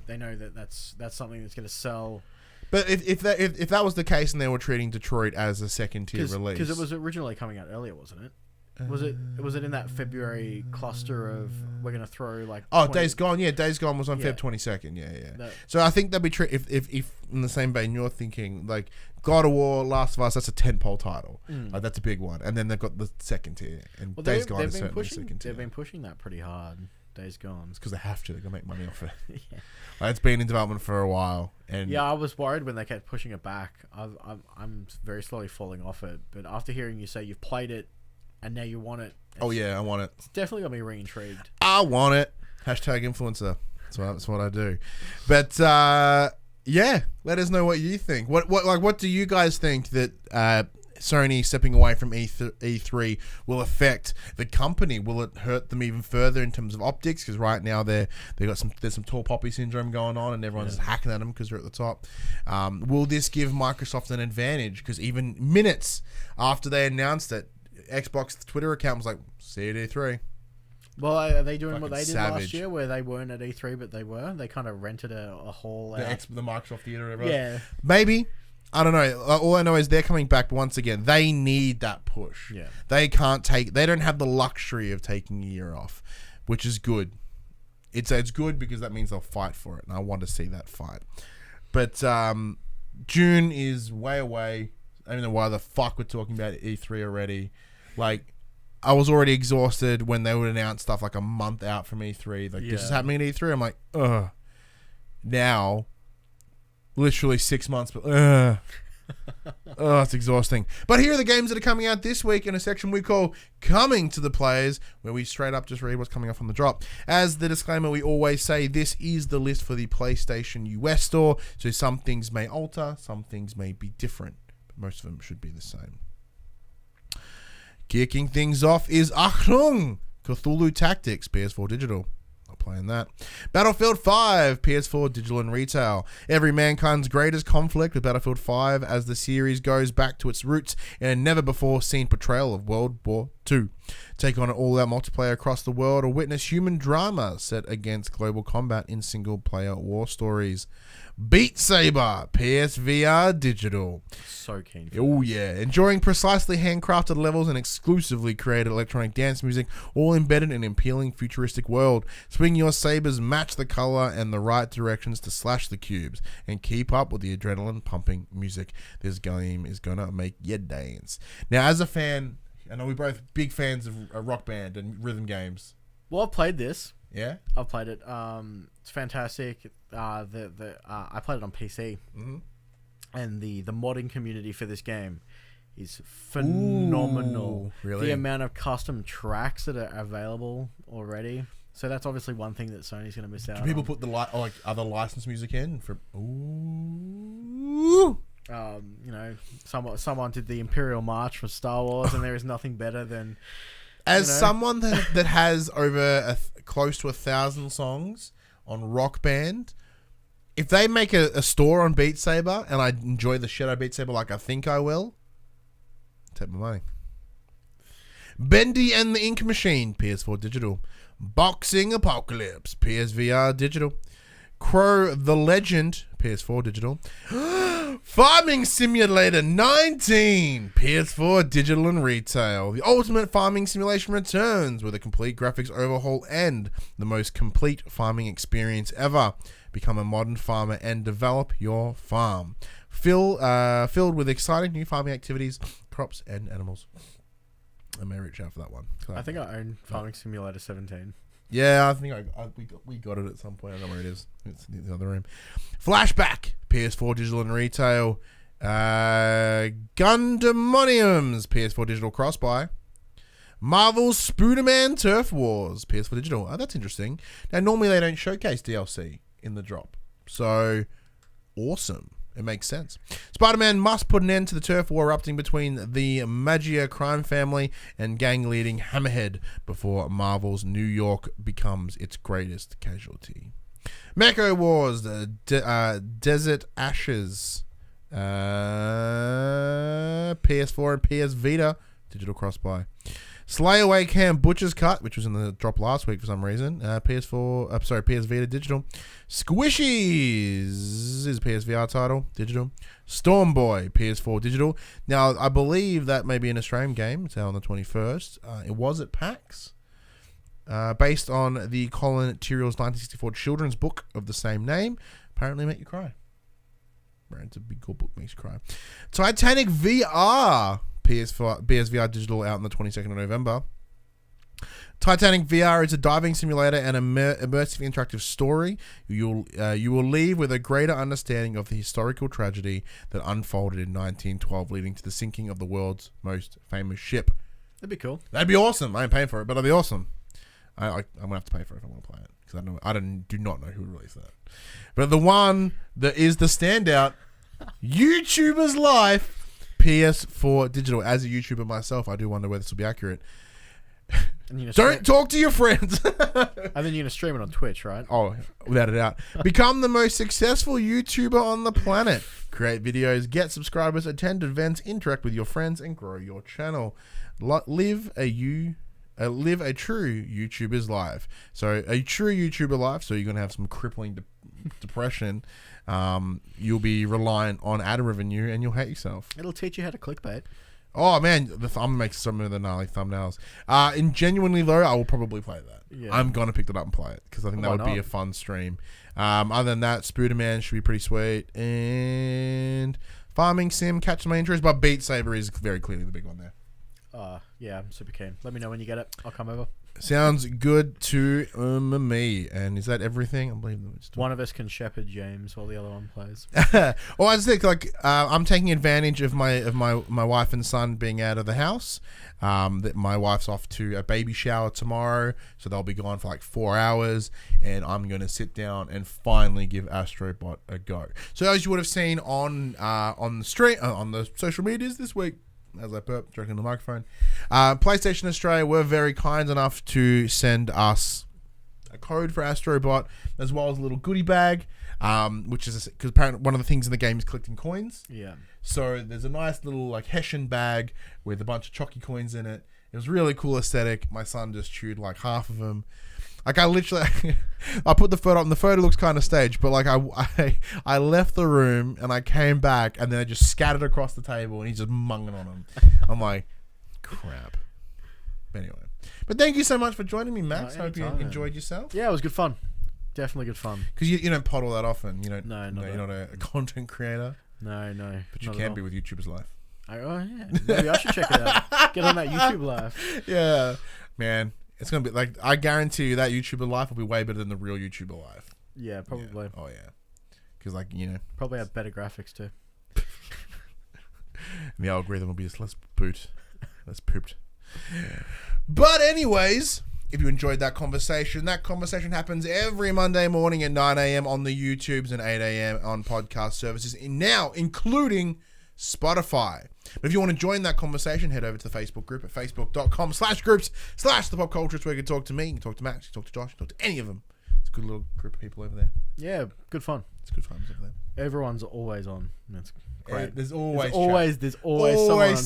they know that's something that's going to sell. But if that was the case and they were treating Detroit as a second tier release, because it was originally coming out earlier, wasn't it? Was it in that February cluster of we're gonna throw like? Oh, 20... Days Gone. Yeah, Days Gone was on Feb 22nd. Yeah. So I think that'd be true if in the same vein you're thinking like God of War, Last of Us. That's a tentpole title. Like that's a big one, and then they've got the second tier, and Days Gone is certainly second tier. They've been pushing that pretty hard. Days Gone. It's because they have to. They're gonna make money off it. Yeah. Like, it's been in development for a while, and I was worried when they kept pushing it back. I'm very slowly falling off it, but after hearing you say you've played it. And now you want it. Oh yeah, I want it. It's definitely got me re-intrigued. I want it. #influencer. That's what I do. But let us know what you think. What do you guys think that Sony stepping away from E3 will affect the company? Will it hurt them even further in terms of optics? Because right now there's some tall poppy syndrome going on, and everyone's just hacking at them because they're at the top. Will this give Microsoft an advantage? Because even minutes after they announced it, Xbox Twitter account was like, see you at E3. Well, are they doing Fucking what they did savage. last year, where they weren't at E3, but they were? They kind of rented a hall out. The Microsoft Theater or whatever. Yeah. Maybe. I don't know. All I know is they're coming back once again. They need that push. Yeah. They don't have the luxury of taking a year off, which is good. It's good because that means they'll fight for it, and I want to see that fight. But June is way away. I don't know why the fuck we're talking about E3 already. Like, I was already exhausted when they would announce stuff like a month out from E3. Like, this is happening at E3. I'm like, ugh. Now, literally 6 months, but ugh. Oh, it's exhausting. But here are the games that are coming out this week in a section we call Coming to the Players, where we straight up just read what's coming up on the drop. As the disclaimer we always say, this is the list for the PlayStation US store, so some things may alter, some things may be different, but most of them should be the same. Kicking things off is Achtung! Cthulhu Tactics, PS4 Digital. Not playing that. Battlefield 5, PS4 Digital and Retail. Every mankind's greatest conflict with Battlefield 5 as the series goes back to its roots in a never-before-seen portrayal of World War II. Take on an all-out multiplayer across the world or witness human drama set against global combat in single-player war stories. Beat Saber, PSVR Digital. So keen. Oh yeah, enjoying precisely handcrafted levels and exclusively created electronic dance music, all embedded in an appealing futuristic world. Swing your sabers, match the color and the right directions to slash the cubes, and keep up with the adrenaline pumping music. This game is gonna make you dance. Now, as a fan, I know we're both big fans of Rock Band and rhythm games. Well, I've played this. Yeah, I've played it. It's fantastic. I played it on PC, and the modding community for this game is phenomenal. Ooh, really? The amount of custom tracks that are available already. So that's obviously one thing that Sony's going to miss out on. Do people put the other licensed music in for? Ooh. Someone did the Imperial March for Star Wars, and there is nothing better than. As someone that has over close to 1,000 songs on Rock Band, if they make a store on Beat Saber and I enjoy the shit out of Beat Saber like I think I will, take my money. Bendy and the Ink Machine, PS4 Digital. Boxing Apocalypse, PSVR Digital. Crow the Legend, PS4 Digital. Farming Simulator 19, PS4 Digital and Retail. The ultimate farming simulation returns with a complete graphics overhaul and the most complete farming experience ever. Become a modern farmer and develop your farm. Filled with exciting new farming activities, crops, and animals. I may reach out for that one. I think I own Farming Simulator 17. Yeah, I think we got it at some point. I don't know where it is. It's in the other room. Flashback, PS4 Digital and Retail. Gundamoniums, PS4 Digital cross-buy. Marvel's Spooderman Turf Wars, PS4 Digital. Oh, that's interesting. Now, normally they don't showcase DLC in the drop. So, awesome. It makes sense. Spider-Man must put an end to the turf war erupting between the Magia crime family and gang-leading Hammerhead before Marvel's New York becomes its greatest casualty. Mecha Wars, Desert Ashes, PS4 and PS Vita, digital cross-buy. Slay Away Camp Butcher's Cut, which was in the drop last week for PS PS Vita digital. Squishies is a PSVR title, digital. Storm Boy, PS4 digital. Now, I believe that may be an Australian game. It's out on the 21st. It was at PAX. Based on the Colin Tyrrell's 1964 children's book of the same name. Apparently make you cry. It's a big cool book, makes you cry. Titanic VR. PSVR digital out on the 22nd of November. Titanic VR is a diving simulator and immersive interactive story. You will leave with a greater understanding of the historical tragedy that unfolded in 1912, leading to the sinking of the world's most famous ship. That'd be cool. That'd be awesome. I ain't paying for it, but that'd be awesome. I'm gonna have to pay for it if I want to play it because I do not know who released that. But the one that is the standout, YouTuber's Life. PS4 digital. As a YouTuber myself, I do wonder whether this will be accurate. Don't talk to your friends. And then you're going to stream it on Twitch, right? Oh, without a doubt. Become the most successful YouTuber on the planet. Create videos, get subscribers, attend events, interact with your friends, and grow your channel. Live a true YouTuber's life. So a true YouTuber life. So you're going to have some crippling depression. You'll be reliant on ad revenue and you'll hate yourself. It'll teach you how to clickbait. Oh man, I'm gonna make some of the gnarly thumbnails. And genuinely though, I will probably play that. Yeah. I'm gonna pick that up and play it because I think that would be a fun stream. Other than that, Spooderman should be pretty sweet. And Farming Sim, catch my interest, but Beat Saber is very clearly the big one there. Yeah, I'm super keen. Let me know when you get it. I'll come over. Sounds good to me. And is that everything? I believe one of us can shepherd James while the other one plays. Well, I just think I'm taking advantage of my wife and son being out of the house. That my wife's off to a baby shower tomorrow, so they'll be gone for like 4 hours, and I'm going to sit down and finally give Astrobot a go. So as you would have seen on the stream, on the social medias this week, as I burp directly in the microphone. PlayStation Australia were very kind enough to send us a code for Astrobot, as well as a little goodie bag, which is because apparently one of the things in the game is collecting coins. Yeah. So there's a nice little like Hessian bag with a bunch of chocky coins in it. It was really cool aesthetic. My son just chewed like half of them. Like I literally, I put the photo up and the photo looks kind of staged, but like I left the room and I came back and then I just scattered across the table and he's just munging on them. I'm like, crap. Anyway, but thank you so much for joining me, Max. Hope you enjoyed yourself. Yeah, it was good fun. Definitely good fun. Because you don't pod all that often. You don't. No, you're not a content creator. No. But you can be with YouTuber's Life. Oh yeah, maybe I should check it out. Get on that YouTube Live. Yeah, man. It's going to be like, I guarantee you that YouTuber life will be way better than the real YouTuber life. Yeah, probably. Yeah. Oh, yeah. Because, like, you know. Probably have better graphics, too. And the algorithm will be just less pooped. But, anyways, if you enjoyed that conversation happens every Monday morning at 9 a.m. on the YouTubes and 8 a.m. on podcast services, and now including Spotify. But if you want to join that conversation, head over to the Facebook group at facebook.com/groups/thepopculturists, where you can talk to me, you can talk to Max, you can talk to Josh, you can talk to any of them. It's a good little group of people over there. Yeah, good fun. It's good fun over there. Everyone's always on. That's great. There's always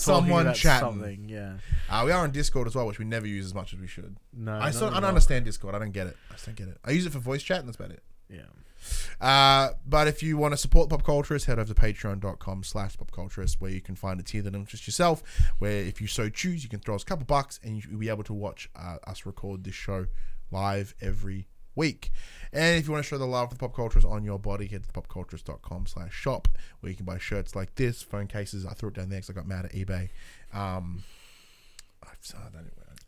someone chatting. Something. Yeah. We are on Discord as well, which we never use as much as we should. No, I don't understand Discord. I don't get it. I use it for voice chat and that's about it. Yeah. But if you want to support Pop Culturists, head over to patreon.com/popculturists, where you can find a tier that interests yourself, where if you so choose, you can throw us a couple bucks and you'll be able to watch us record this show live every week. And if you want to show the love for the Pop Culturists on your body, head to popculturists.com/shop, where you can buy shirts like this, phone cases. I threw it down there because I got mad at eBay.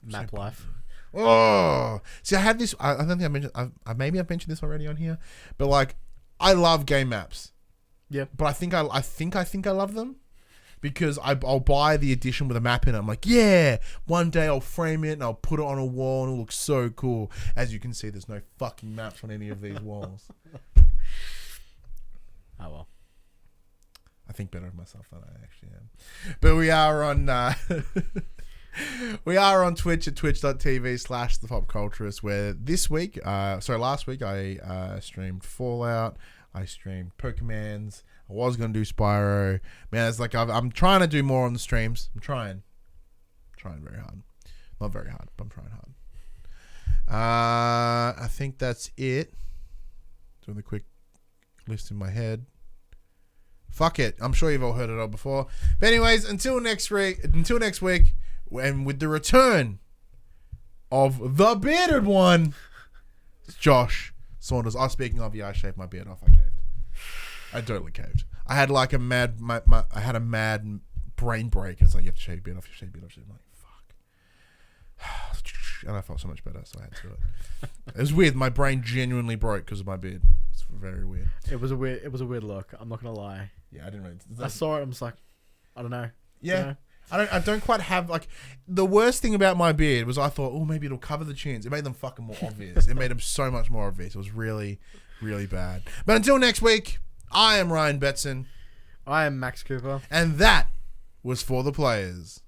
Map Life. Oh, see, I had this. I don't think I mentioned. I've mentioned this already on here, but like, I love game maps. Yeah, but I think I love them because I'll buy the edition with a map in it. I'm like, yeah, one day I'll frame it and I'll put it on a wall and it'll look so cool. As you can see, there's no fucking maps on any of these walls. Oh well. I think better of myself than I actually am. But we are on. We are on Twitch at twitch.tv/thepopculturists, where last week I streamed Fallout, I streamed Pokemans, I was going to do Spyro. Man, it's like I'm trying to do more on the streams. I'm trying very hard. Not very hard, but I'm trying hard. I think that's it. Doing the quick list in my head. Fuck it. I'm sure you've all heard it all before. But anyways, until next week, and with the return of the bearded one, Josh Saunders. Speaking of, I shaved my beard off. I caved. I totally caved. I had like a mad brain break. It's like, you have to shave your beard off. I'm like, fuck. And I felt so much better, so I had to do it. It was weird. My brain genuinely broke because of my beard. It's very weird. It was a weird look. I'm not gonna lie. Yeah, I didn't really. I saw it. I'm just like, I don't know. Yeah. I don't quite have, like, the worst thing about my beard was I thought, oh, maybe it'll cover the chins. It made them fucking more obvious. It made them so much more obvious. It was really, really bad. But until next week, I am Ryan Betson. I am Max Cooper. And that was For the Players.